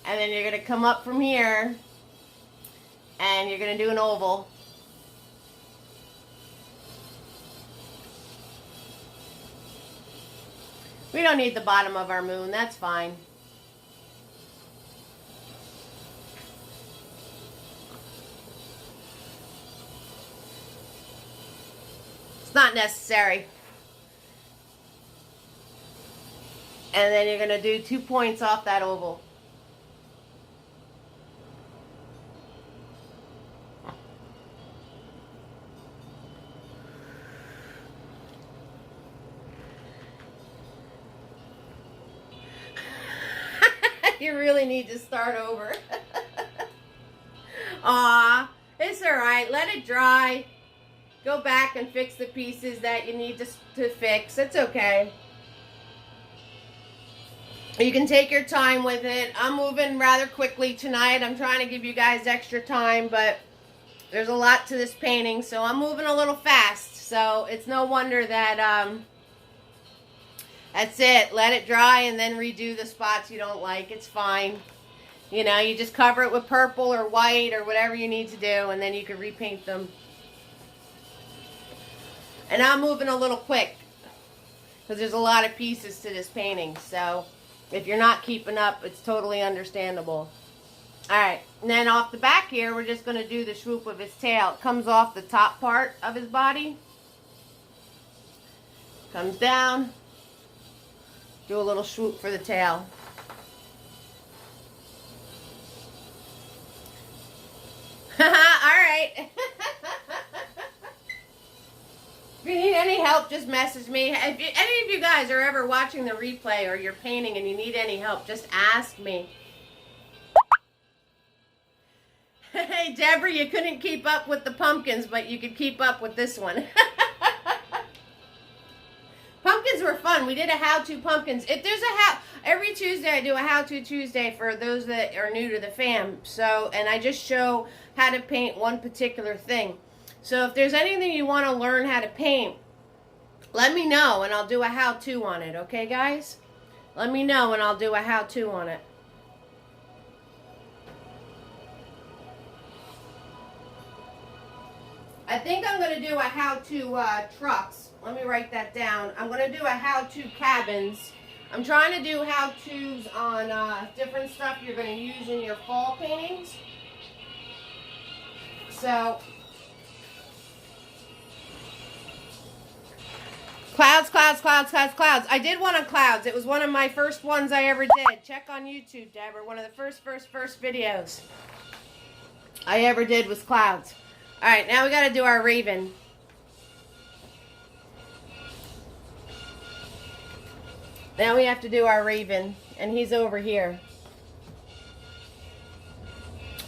A: And then you're going to come up from here and you're going to do an oval. We don't need the bottom of our moon, that's fine. It's not necessary. And then you're going to do 2 points off that oval. You really need to start over. Aw, it's alright. Let it dry. Go back and fix the pieces that you need to fix. It's okay. You can take your time with it. I'm moving rather quickly tonight. I'm trying to give you guys extra time, but there's a lot to this painting, so I'm moving a little fast. So it's no wonder that that's it. Let it dry and then redo the spots you don't like. It's fine. You know, you just cover it with purple or white or whatever you need to do, and then you can repaint them. And I'm moving a little quick because there's a lot of pieces to this painting. So if you're not keeping up, it's totally understandable. Alright, and then off the back here, we're just going to do the swoop of his tail. It comes off the top part of his body. Comes down. Do a little swoop for the tail. Alright. If you need any help, just message me. If any of you guys are ever watching the replay or you're painting and you need any help, just ask me. Hey, Deborah, you couldn't keep up with the pumpkins, but you could keep up with this one. Pumpkins were fun. We did a how-to pumpkins. If there's every Tuesday I do a how-to Tuesday for those that are new to the fam. So, and I just show how to paint one particular thing. So if there's anything you want to learn how to paint, let me know and I'll do a how-to on it. Okay, guys? Let me know and I'll do a how-to on it. I think I'm going to do a how-to trucks. Let me write that down. I'm going to do a how-to cabins. I'm trying to do how-tos on different stuff you're going to use in your fall paintings. So, clouds, clouds, clouds, clouds, clouds. I did one on clouds. It was one of my first ones I ever did. Check on YouTube, Deborah. One of the first videos I ever did was clouds. Alright, now we got to do our raven. Now we have to do our raven, and he's over here.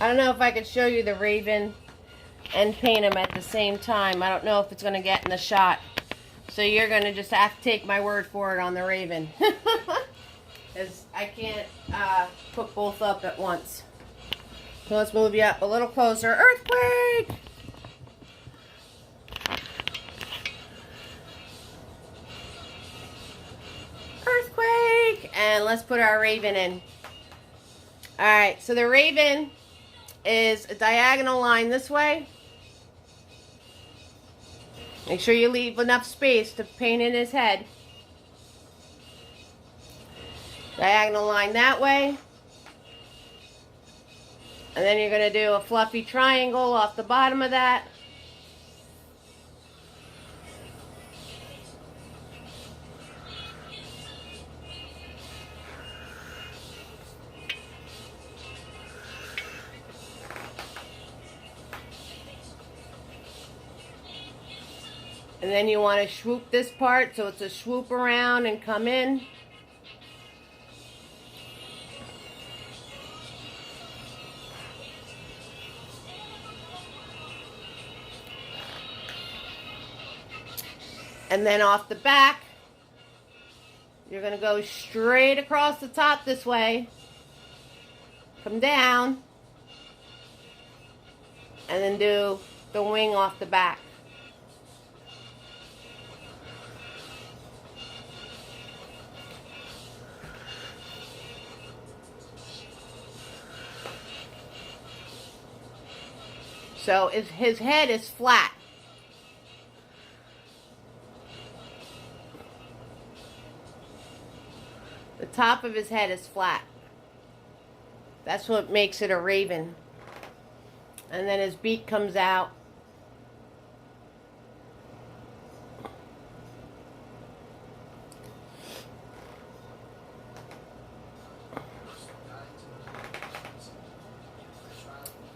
A: I don't know if I could show you the raven and paint him at the same time. I don't know if it's going to get in the shot. So you're going to just have to take my word for it on the raven. Because I can't put both up at once. So let's move you up a little closer. Earthquake! Earthquake! And let's put our raven in. Alright, so the raven is a diagonal line this way. Make sure you leave enough space to paint in his head. Diagonal line that way. And then you're going to do a fluffy triangle off the bottom of that. And then you want to swoop this part so it's a swoop around and come in. And then off the back, you're going to go straight across the top this way. Come down. And then do the wing off the back. So his head is flat. The top of his head is flat. That's what makes it a raven. And then his beak comes out.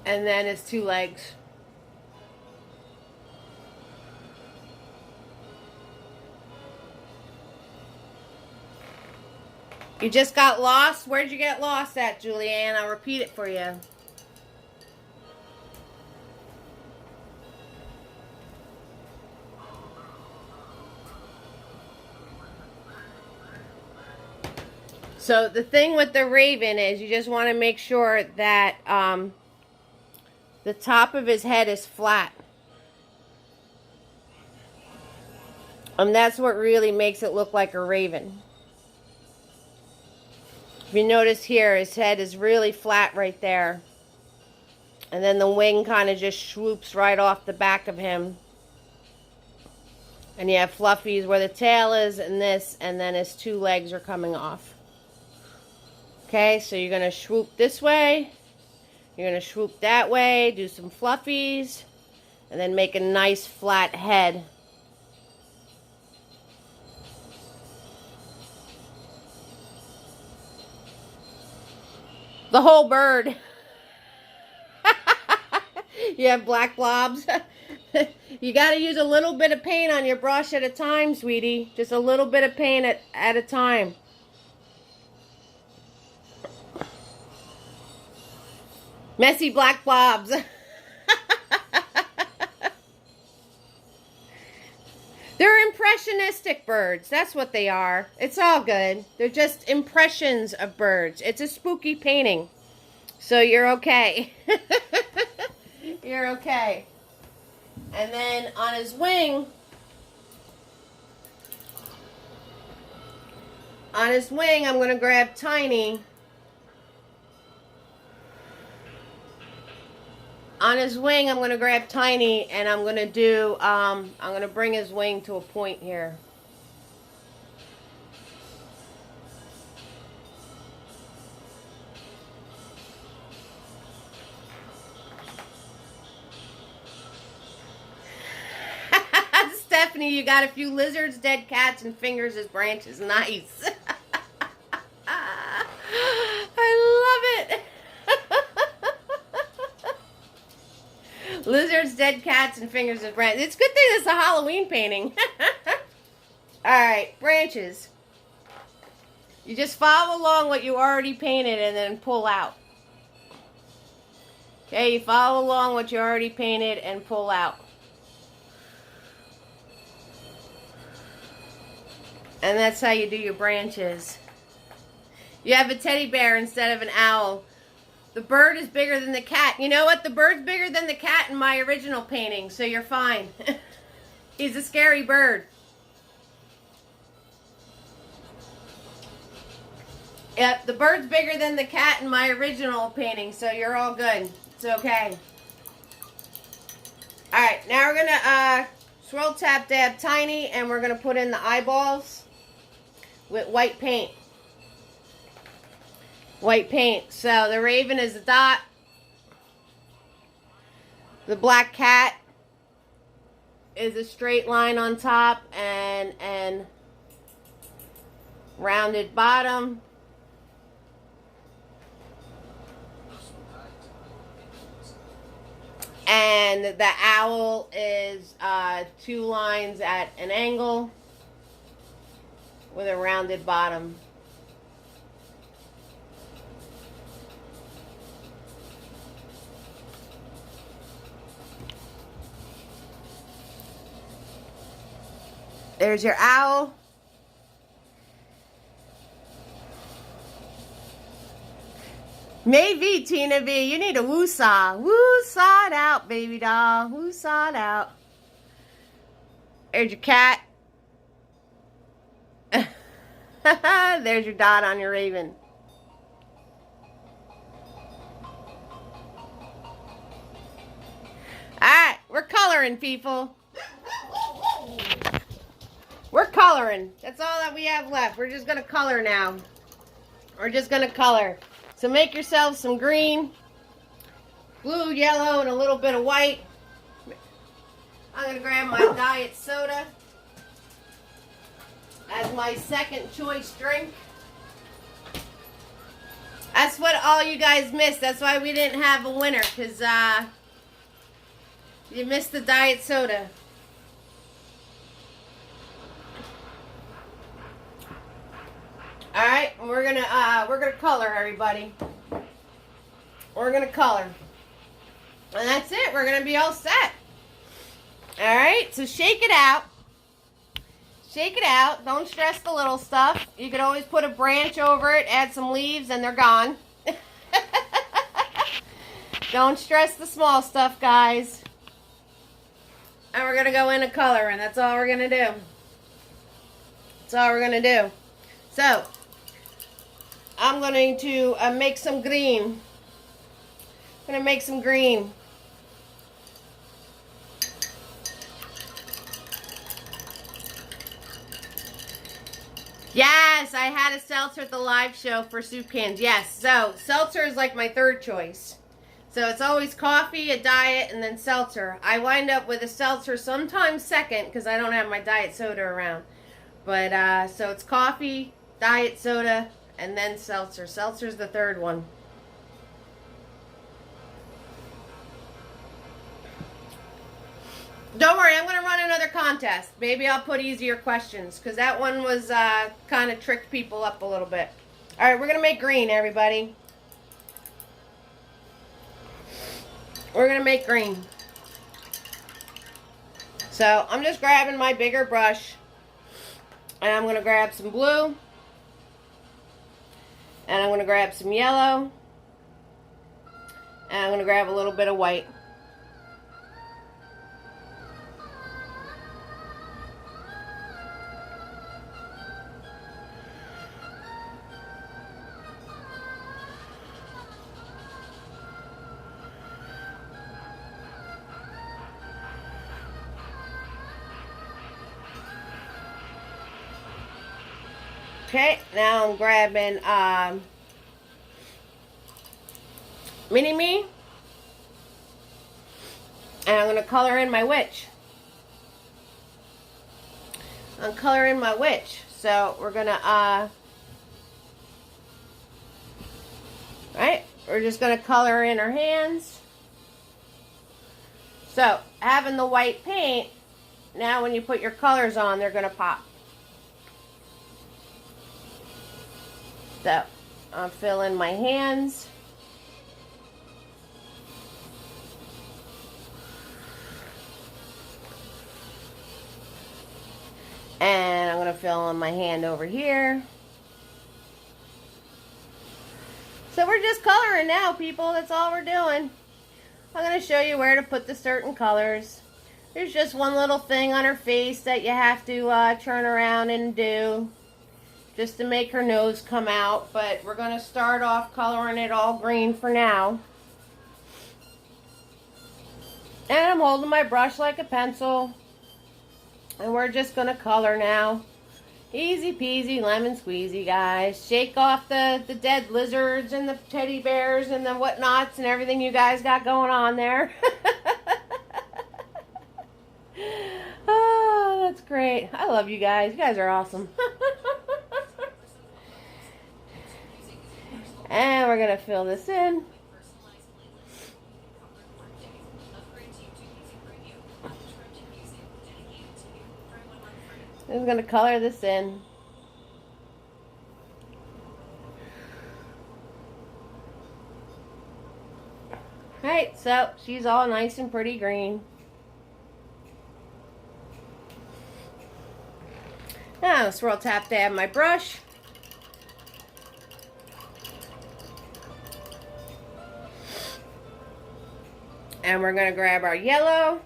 A: And then his two legs. You just got lost? Where'd you get lost at, Julianne? I'll repeat it for you. So the thing with the raven is you just want to make sure that the top of his head is flat. And that's what really makes it look like a raven. If you notice here, his head is really flat right there. And then the wing kind of just swoops right off the back of him. And you have fluffies where the tail is and this, and then his two legs are coming off. Okay, so you're going to swoop this way. You're going to swoop that way, do some fluffies, and then make a nice flat head. The whole bird. You have black blobs. You got to use a little bit of paint on your brush at a time, sweetie. Just a little bit of paint at a time. Messy black blobs. They're impressionistic birds. That's what they are. It's all good. They're just impressions of birds. It's a spooky painting. So you're okay. You're okay. And then on his wing, I'm going to grab Tiny. On his wing, I'm going to grab Tiny, and I'm going to do, I'm going to bring his wing to a point here. Stephanie, you got a few lizards, dead cats, and fingers as branches. Nice. I love it. Lizards, dead cats, and fingers as branches. It's a good thing it's a Halloween painting. Alright, branches. You just follow along what you already painted and then pull out. Okay, you follow along what you already painted and pull out. And that's how you do your branches. You have a teddy bear instead of an owl. The bird is bigger than the cat. You know what? The bird's bigger than the cat in my original painting, so you're fine. He's a scary bird. Yep, the bird's bigger than the cat in my original painting, so you're all good. It's okay. Alright, now we're going to swirl, tap, dab Tiny, and we're going to put in the eyeballs with white paint. White paint. So the raven is a dot. The black cat is a straight line on top and rounded bottom. And the owl is two lines at an angle with a rounded bottom. There's your owl. Maybe, Tina V. You need a woo-saw. Woo-saw it out, baby doll. Woo-saw it out. There's your cat. There's your dot on your raven. coloring, people. We're coloring. That's all that we have left. We're just going to color now. We're just going to color. So make yourselves some green, blue, yellow, and a little bit of white. I'm going to grab my diet soda as my second choice drink. That's what all you guys missed. That's why we didn't have a winner, because you missed the diet soda. All right, we're gonna color, everybody. We're gonna color, and that's it. We're gonna be all set. All right, so shake it out. Shake it out. Don't stress the little stuff. You could always put a branch over it, add some leaves, and they're gone. Don't stress the small stuff, guys. And we're going to go into coloring. That's all we're going to do. That's all we're going to do. So, I'm going to make some green. I'm going to make some green. Yes, I had a seltzer at the live show for soup cans. Yes, so seltzer is like my third choice. So it's always coffee, a diet, and then seltzer. I wind up with a seltzer sometimes second because I don't have my diet soda around. But, so it's coffee, diet soda, and then seltzer. Seltzer's the third one. Don't worry, I'm going to run another contest. Maybe I'll put easier questions, because that one was kind of tricked people up a little bit. All right, we're going to make green, everybody. We're going to make green. So I'm just grabbing my bigger brush, and I'm going to grab some blue, and I'm going to grab some yellow, and I'm going to grab a little bit of white. Okay, now I'm grabbing Mini-Me, and I'm going to color in my witch. I'm coloring my witch, so we're going to, right, we're just going to color in her hands. So, having the white paint, now when you put your colors on, they're going to pop. So, I'm filling my hands. And I'm going to fill in my hand over here. So we're just coloring now, people. That's all we're doing. I'm going to show you where to put the certain colors. There's just one little thing on her face that you have to turn around and do, just to make her nose come out, but we're going to start off coloring it all green for now. And I'm holding my brush like a pencil, and we're just going to color now. Easy peasy lemon squeezy, guys. Shake off the dead lizards and the teddy bears and the whatnots and everything you guys got going on there. Oh, that's great. I love you guys. You guys are awesome. And we're going to fill this in. I'm going to color this in. Alright, so she's all nice and pretty green. Now, swirl tap dab my brush. And we're going to grab our yellow.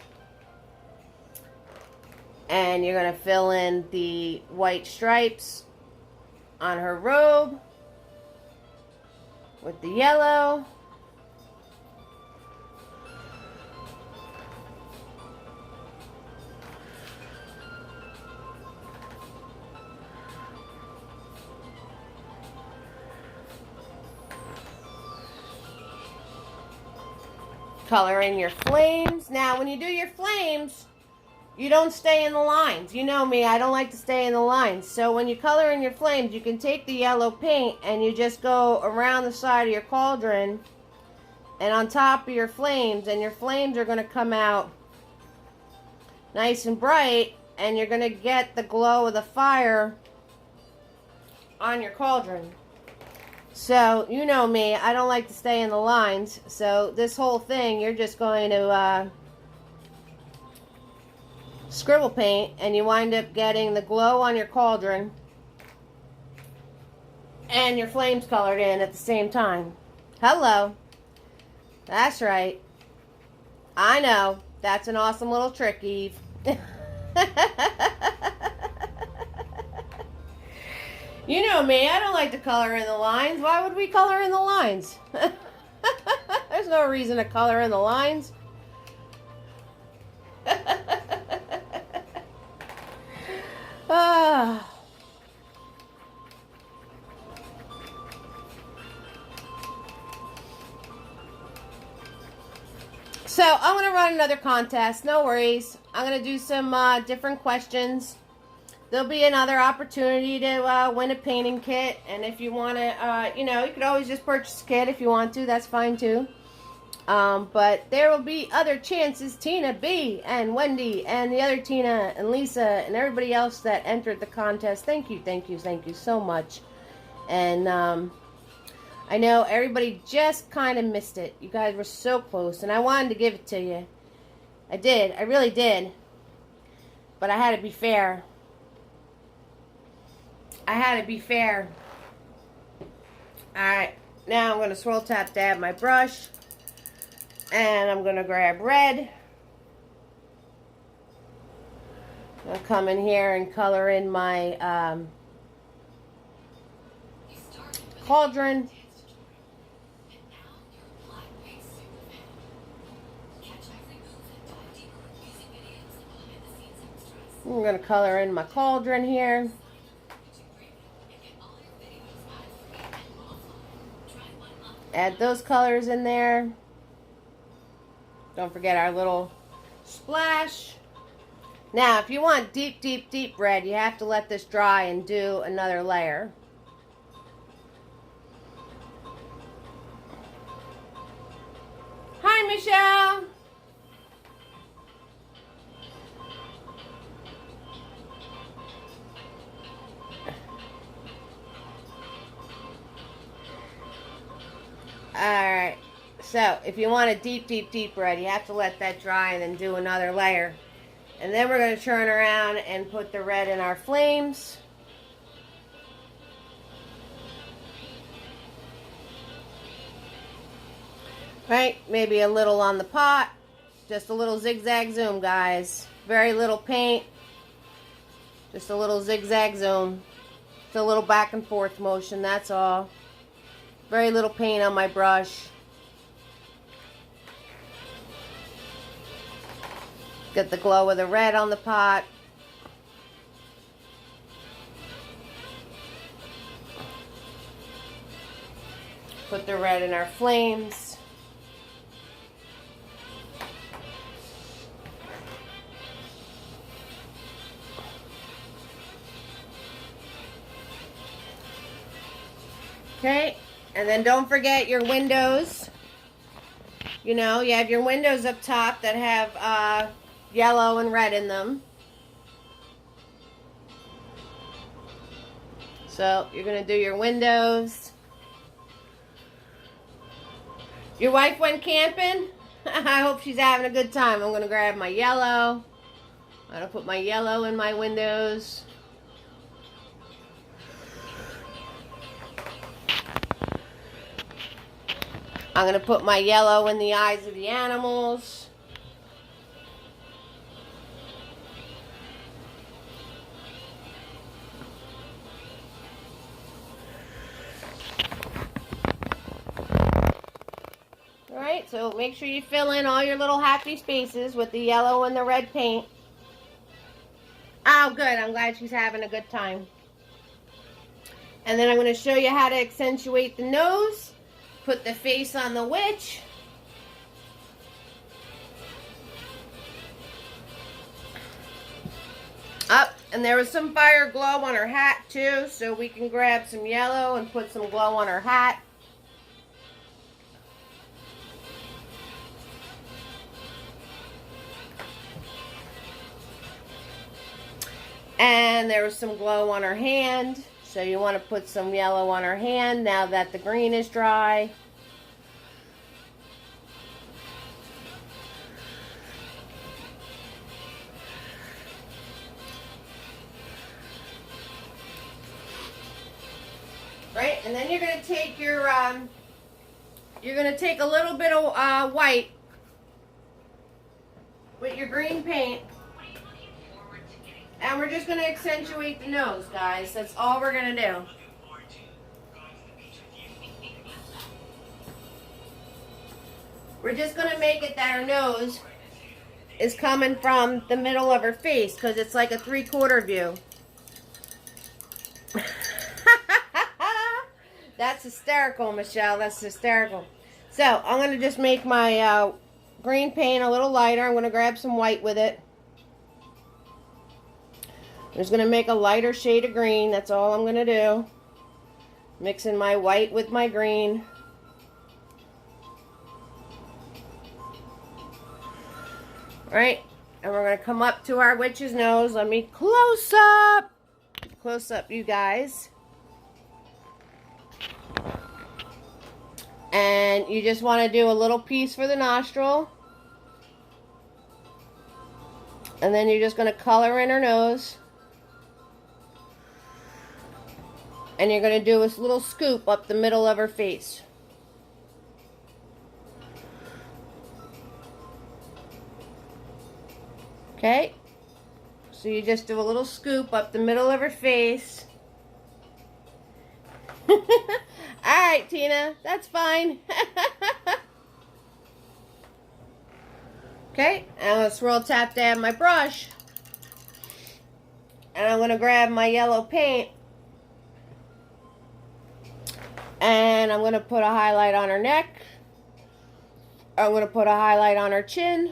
A: And you're going to fill in the white stripes on her robe with the yellow. Color in your flames. Now, when you do your flames, you don't stay in the lines. You know me, I don't like to stay in the lines. So when you color in your flames, you can take the yellow paint and you just go around the side of your cauldron and on top of your flames, and your flames are going to come out nice and bright, and you're going to get the glow of the fire on your cauldron. So, you know me, I don't like to stay in the lines. So, this whole thing, you're just going to scribble paint, and you wind up getting the glow on your cauldron and your flames colored in at the same time. Hello. That's right. I know. That's an awesome little trick, Eve. You know me, I don't like to color in the lines. Why would we color in the lines? There's no reason to color in the lines. So, I'm going to run another contest. No worries. I'm going to do some different questions. There'll be another opportunity to win a painting kit. And if you want to, you know, you could always just purchase a kit if you want to. That's fine too. But there will be other chances. Tina B and Wendy and the other Tina and Lisa and everybody else that entered the contest. Thank you so much. And I know everybody just kind of missed it. You guys were so close, and I wanted to give it to you. I did. I really did. But I had to be fair. Alright, now I'm going to swirl tap dab my brush. And I'm going to grab red. I'll come in here and color in my cauldron. I'm going to color in my cauldron here. Add those colors in there. Don't forget our little splash. Now, if you want deep, deep, deep red, you have to let this dry and do another layer. Hi, Michelle. Alright, so if you want a deep, deep, deep red, you have to let that dry and then do another layer. And then we're going to turn around and put the red in our flames. Right, maybe a little on the pot. Just a little zigzag zoom, guys. Very little paint. Just a little zigzag zoom. It's a little back and forth motion, that's all. Very little paint on my brush. Get the glow of the red on the pot. Put the red in our flames. Okay. And then don't forget your windows. You know, you have your windows up top that have yellow and red in them. So you're going to do your windows. Your wife went camping? I hope she's having a good time. I'm going to grab my yellow. I'm going to put my yellow in my windows. I'm going to put my yellow in the eyes of the animals. Alright, so make sure you fill in all your little happy spaces with the yellow and the red paint. Oh, good. I'm glad she's having a good time. And then I'm going to show you how to accentuate the nose. Put the face on the witch. And there was some fire glow on her hat too, so we can grab some yellow and put some glow on her hat. And there was some glow on her hand, so you want to put some yellow on her hand now that the green is dry. Right, and then you're going to take your, you're going to take a little bit of white with your green paint. And we're just going to accentuate the nose, guys. That's all we're going to do. We're just going to make it that her nose is coming from the middle of her face, because it's like a 3/4 view. That's hysterical, Michelle. That's hysterical. So, I'm going to just make my green paint a little lighter. I'm going to grab some white with it. I'm just going to make a lighter shade of green. That's all I'm going to do. Mixing my white with my green. Right? And we're going to come up to our witch's nose. Let me close up. Close up, you guys. And you just want to do a little piece for the nostril. And then you're just going to color in her nose. And you're going to do a little scoop up the middle of her face. Okay? So you just do a little scoop up the middle of her face. Alright, Tina. That's fine. Okay? And I'm going to swirl tap dab my brush. And I'm going to grab my yellow paint. And I'm going to put a highlight on her neck. I'm going to put a highlight on her chin.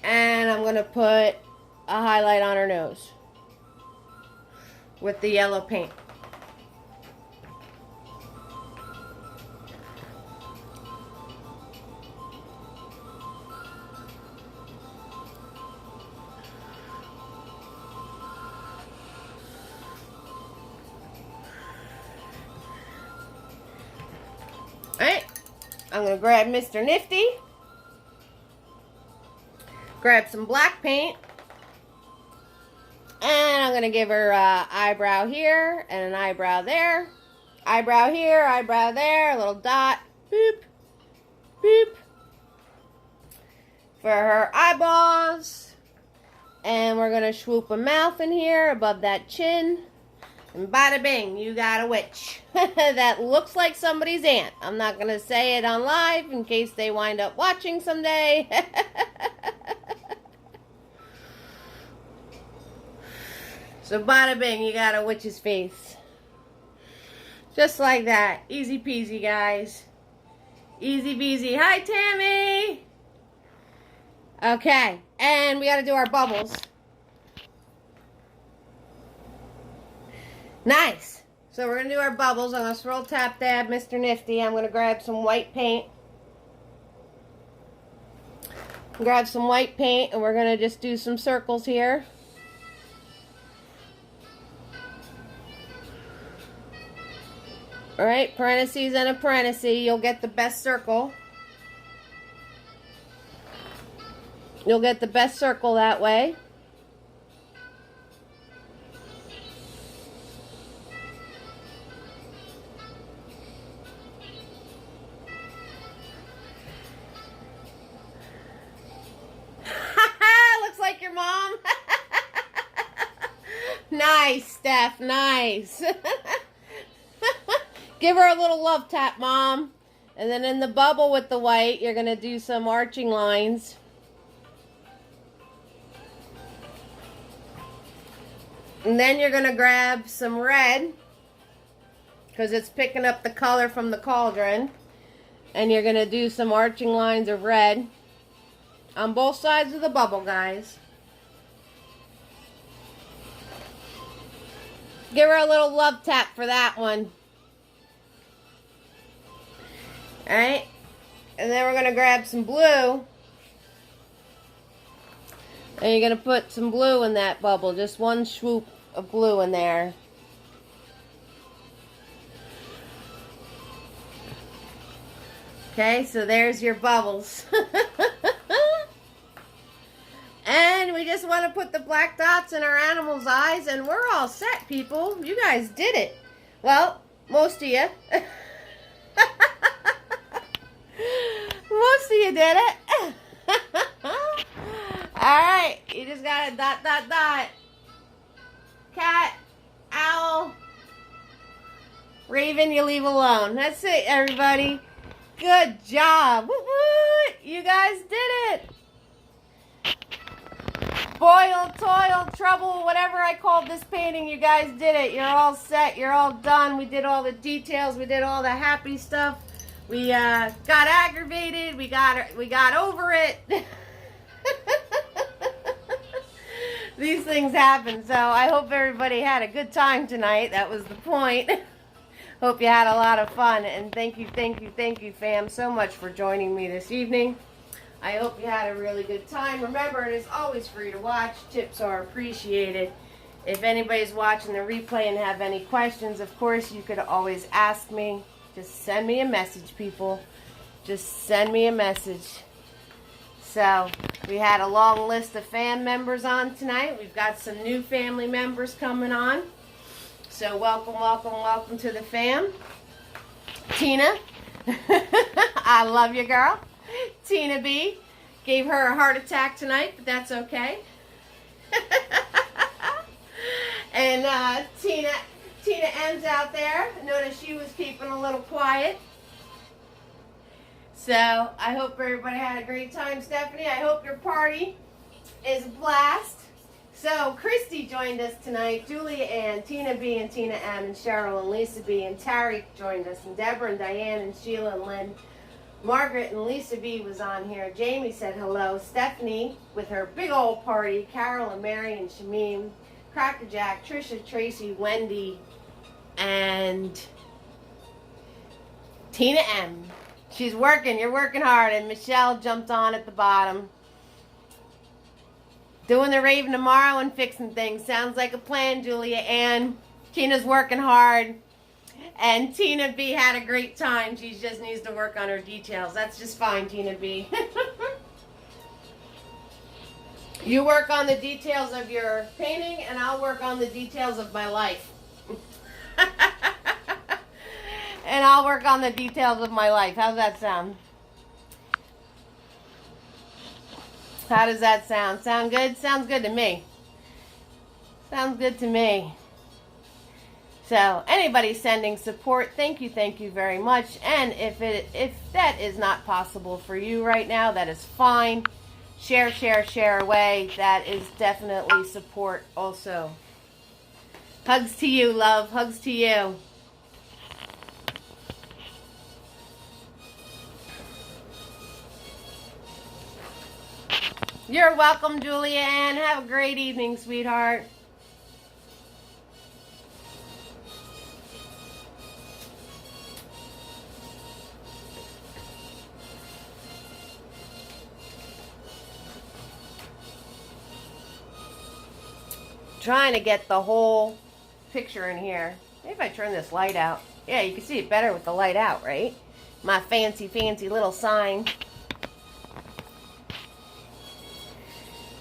A: And I'm going to put a highlight on her nose with the yellow paint. Alright, I'm going to grab Mr. Nifty. Grab some black paint. And I'm going to give her an eyebrow here and an eyebrow there. Eyebrow here, eyebrow there, a little dot. Boop, boop. For her eyeballs. And we're going to swoop a mouth in here above that chin. And bada bing, you got a witch. That looks like somebody's aunt. I'm not going to say it on live in case they wind up watching someday. So bada bing, you got a witch's face. Just like that. Easy peasy, guys. Easy peasy. Hi, Tammy. Okay, and we got to do our bubbles. Nice. So we're going to do our bubbles. I'm going to swirl tap dab Mr. Nifty. I'm going to grab some white paint. Grab some white paint and we're going to just do some circles here. Alright, parentheses and a parenthesis. You'll get the best circle. You'll get the best circle that way. Looks like your mom. Nice, Steph. Nice. Give her a little love tap, Mom. And then in the bubble with the white, you're going to do some arching lines. And then you're going to grab some red, because it's picking up the color from the cauldron. And you're going to do some arching lines of red on both sides of the bubble, guys. Give her a little love tap for that one. Alright? And then we're going to grab some blue. And you're going to put some blue in that bubble. Just one swoop of blue in there. Okay, so there's your bubbles. And we just want to put the black dots in our animals' eyes, and we're all set, people. You guys did it. Well, most of you. Most of you did it. Alright, you just got a dot, dot, dot. Cat, owl, raven, you leave alone. That's it, everybody. Good job. Woo-hoo! You guys did it. Boil, toil, trouble, whatever I called this painting, you guys did it. You're all set. You're all done. We did all the details. We did all the happy stuff. We got aggravated. We got over it. These things happen. So I hope everybody had a good time tonight. That was the point. Hope you had a lot of fun. And thank you, fam, so much for joining me this evening. I hope you had a really good time. Remember, it is always free to watch. Tips are appreciated. If anybody's watching the replay and have any questions, of course, you could always ask me. Just send me a message, people. Just send me a message. So, we had a long list of fan members on tonight. We've got some new family members coming on. So, welcome, welcome, welcome to the fam. Tina, I love you, girl. Tina B. Gave her a heart attack tonight, but that's okay. And Tina M's out there. Notice she was keeping a little quiet. So I hope everybody had a great time, Stephanie. I hope your party is a blast. So Christy joined us tonight. Julia Ann, Tina B, and Tina M, and Cheryl and Lisa B, and Tariq joined us, and Deborah and Diane and Sheila and Lynn. Margaret and Lisa B was on here. Jamie said hello. Stephanie with her big old party. Carol and Mary and Shamim. Cracker Jack, Trisha, Tracy, Wendy, and Tina M. She's working. You're working hard. And Michelle jumped on at the bottom. Doing the Raven tomorrow and fixing things. Sounds like a plan, Julia Ann. Tina's working hard. And Tina B had a great time. She just needs to work on her details. That's just fine, Tina B. You work on the details of your painting, and I'll work on the details of my life. And I'll work on the details of my life. How's that sound? How does that sound? Sound good? Sounds good to me. Sounds good to me. So, anybody sending support, thank you very much. And if that is not possible for you right now, that is fine. Share away. That is definitely support also. Hugs to you, love. Hugs to you. You're welcome, Julia Ann. Have a great evening, sweetheart. Trying to get the whole picture in here. Maybe if I turn this light out. Yeah, you can see it better with the light out, right? My fancy little sign.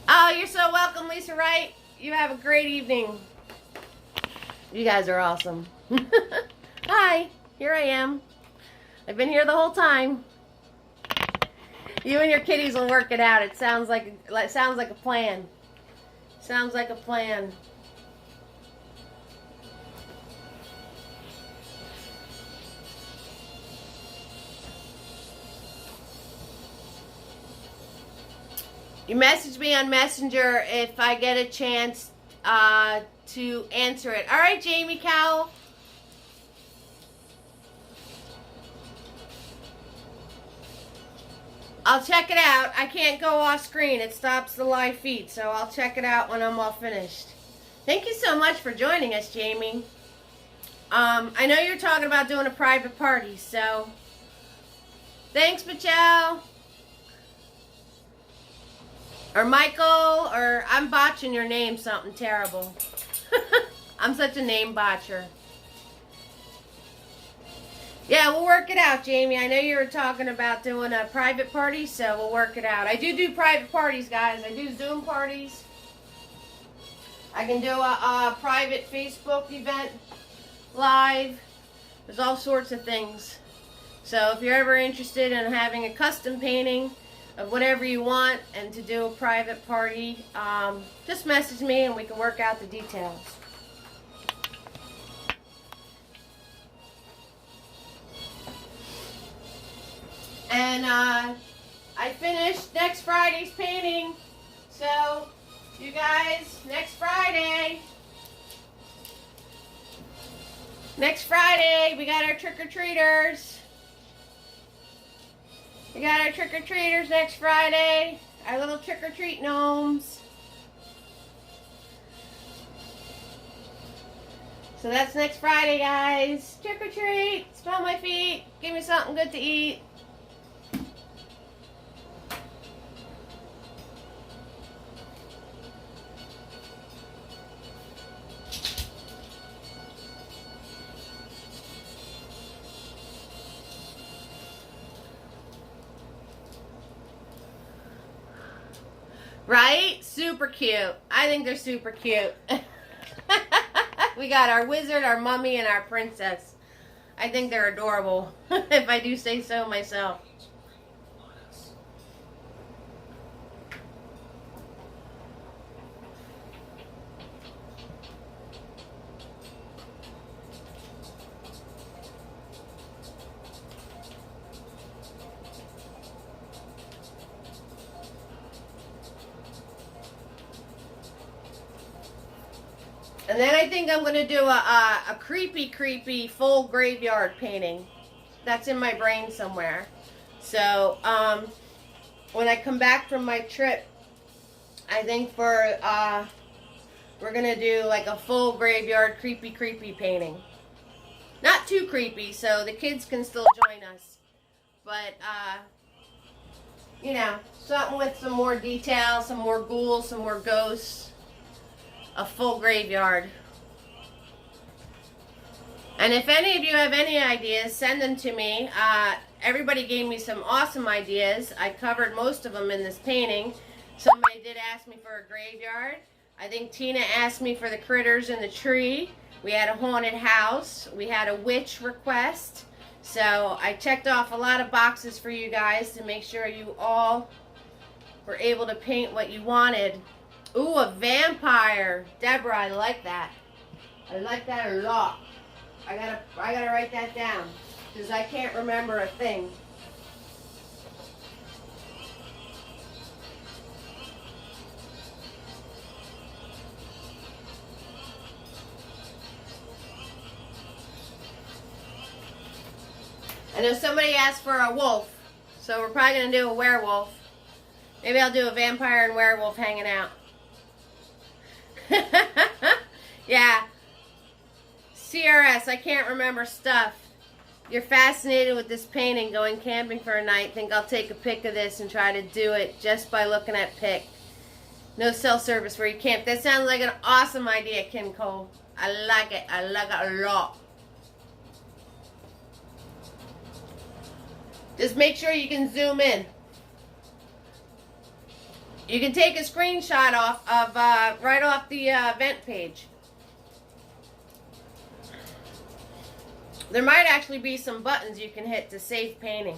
A: Oh, you're so welcome, Lisa Wright. You have a great evening. You guys are awesome. Hi, here I am. I've been here the whole time. You and your kitties will work it out. It sounds like a plan. Sounds like a plan. You message me on Messenger if I get a chance to answer it. All right, Jamie Cowell. I'll check it out. I can't go off screen. It stops the live feed, so I'll check it out when I'm all finished. Thank you so much for joining us, Jamie. I know you're talking about doing a private party, so thanks, Michelle. Or Michael, or I'm botching your name something terrible. I'm such a name botcher. Yeah, we'll work it out, Jamie. I know you were talking about doing a private party, so we'll work it out. I do private parties, guys. I do Zoom parties. I can do a private Facebook event live. There's all sorts of things. So if you're ever interested in having a custom painting of whatever you want and to do a private party, just message me and we can work out the details. And I finished next Friday's painting, so you guys, next Friday, we got our trick-or-treaters. We got our trick-or-treaters next Friday, our little trick-or-treat gnomes. So that's next Friday, guys. Trick-or-treat, smell my feet, give me something good to eat. Right? Super cute. I think they're super cute. We got our wizard, our mummy, and our princess. I think they're adorable, if I do say so myself. And then I think I'm going to do a creepy full graveyard painting. That's in my brain somewhere. So, when I come back from my trip, I think we're going to do like a full graveyard creepy painting. Not too creepy, so the kids can still join us. But, you know, something with some more detail, some more ghouls, some more ghosts. A full graveyard. And if any of you have any ideas, send them to me. Everybody gave me some awesome ideas. I covered most of them in this painting. Somebody did ask me for a graveyard. I think Tina asked me for the critters in the tree. We had a haunted house. We had a witch request. So I checked off a lot of boxes for you guys to make sure you all were able to paint what you wanted. Ooh, a vampire. Deborah, I like that. I like that a lot. I gotta write that down, because I can't remember a thing. I know somebody asked for a wolf, so we're probably going to do a werewolf. Maybe I'll do a vampire and werewolf hanging out. Yeah. CRS, I can't remember stuff. You're fascinated with this painting, going camping for a night. Think I'll take a pic of this and try to do it just by looking at pic. No cell service where you camp. That sounds like an awesome idea, Kim Cole. I like it. I like it a lot. Just make sure you can zoom in. You can take a screenshot of right off the event page. There might actually be some buttons you can hit to save painting.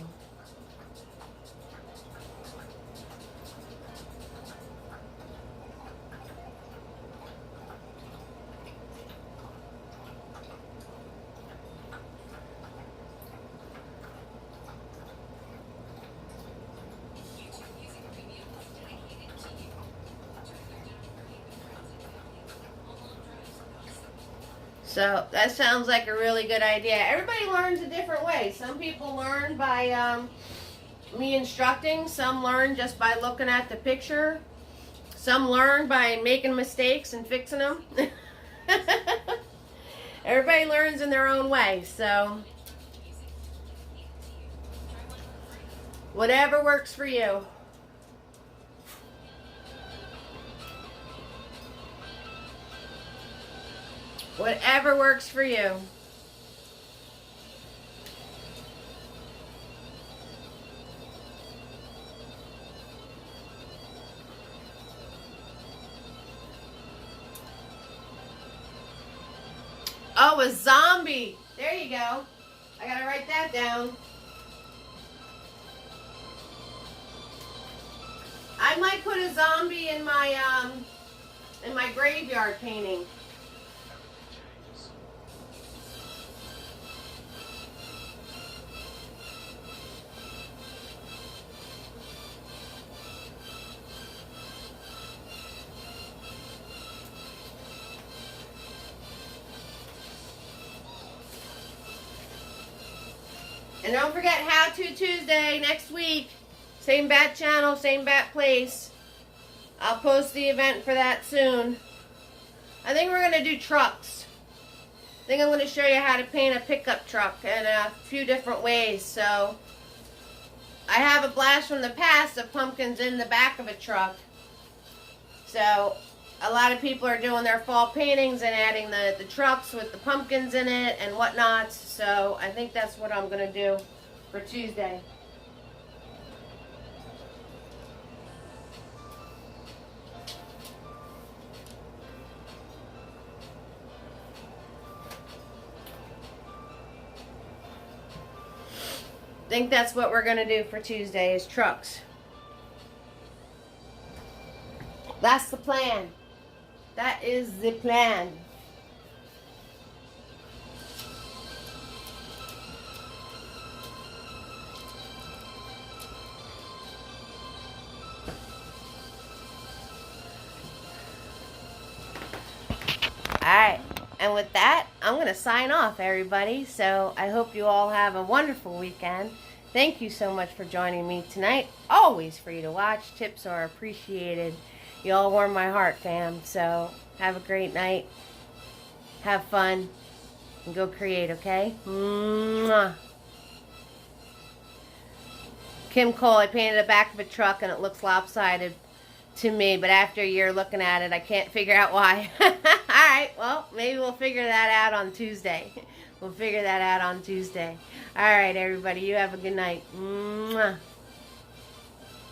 A: So that sounds like a really good idea. Everybody learns a different way. Some people learn by me instructing. Some learn just by looking at the picture. Some learn by making mistakes and fixing them. Everybody learns in their own way, so whatever works for you. Whatever works for you. Oh, a zombie. There you go. I gotta write that down. I might put a zombie in my graveyard painting. And don't forget How To Tuesday next week. Same bat channel, same bat place. I'll post the event for that soon. I think we're going to do trucks. I think I'm going to show you how to paint a pickup truck in a few different ways. So I have a blast from the past of pumpkins in the back of a truck. So a lot of people are doing their fall paintings and adding the trucks with the pumpkins in it and whatnot. So I think that's what I'm going to do for Tuesday. I think that's what we're going to do for Tuesday is trucks. That's the plan. That is the plan. Alright, and with that, I'm going to sign off, everybody. So I hope you all have a wonderful weekend. Thank you so much for joining me tonight. Always free to watch. Tips are appreciated. You all warm my heart, fam. So have a great night. Have fun. And go create, okay? Mwah. Kim Cole, I painted the back of a truck and it looks lopsided to me, but after a year looking at it, I can't figure out why. Alright, well, maybe we'll figure that out on Tuesday. We'll figure that out on Tuesday. Alright, everybody, you have a good night. Mwah.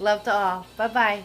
A: Love to all. Bye-bye.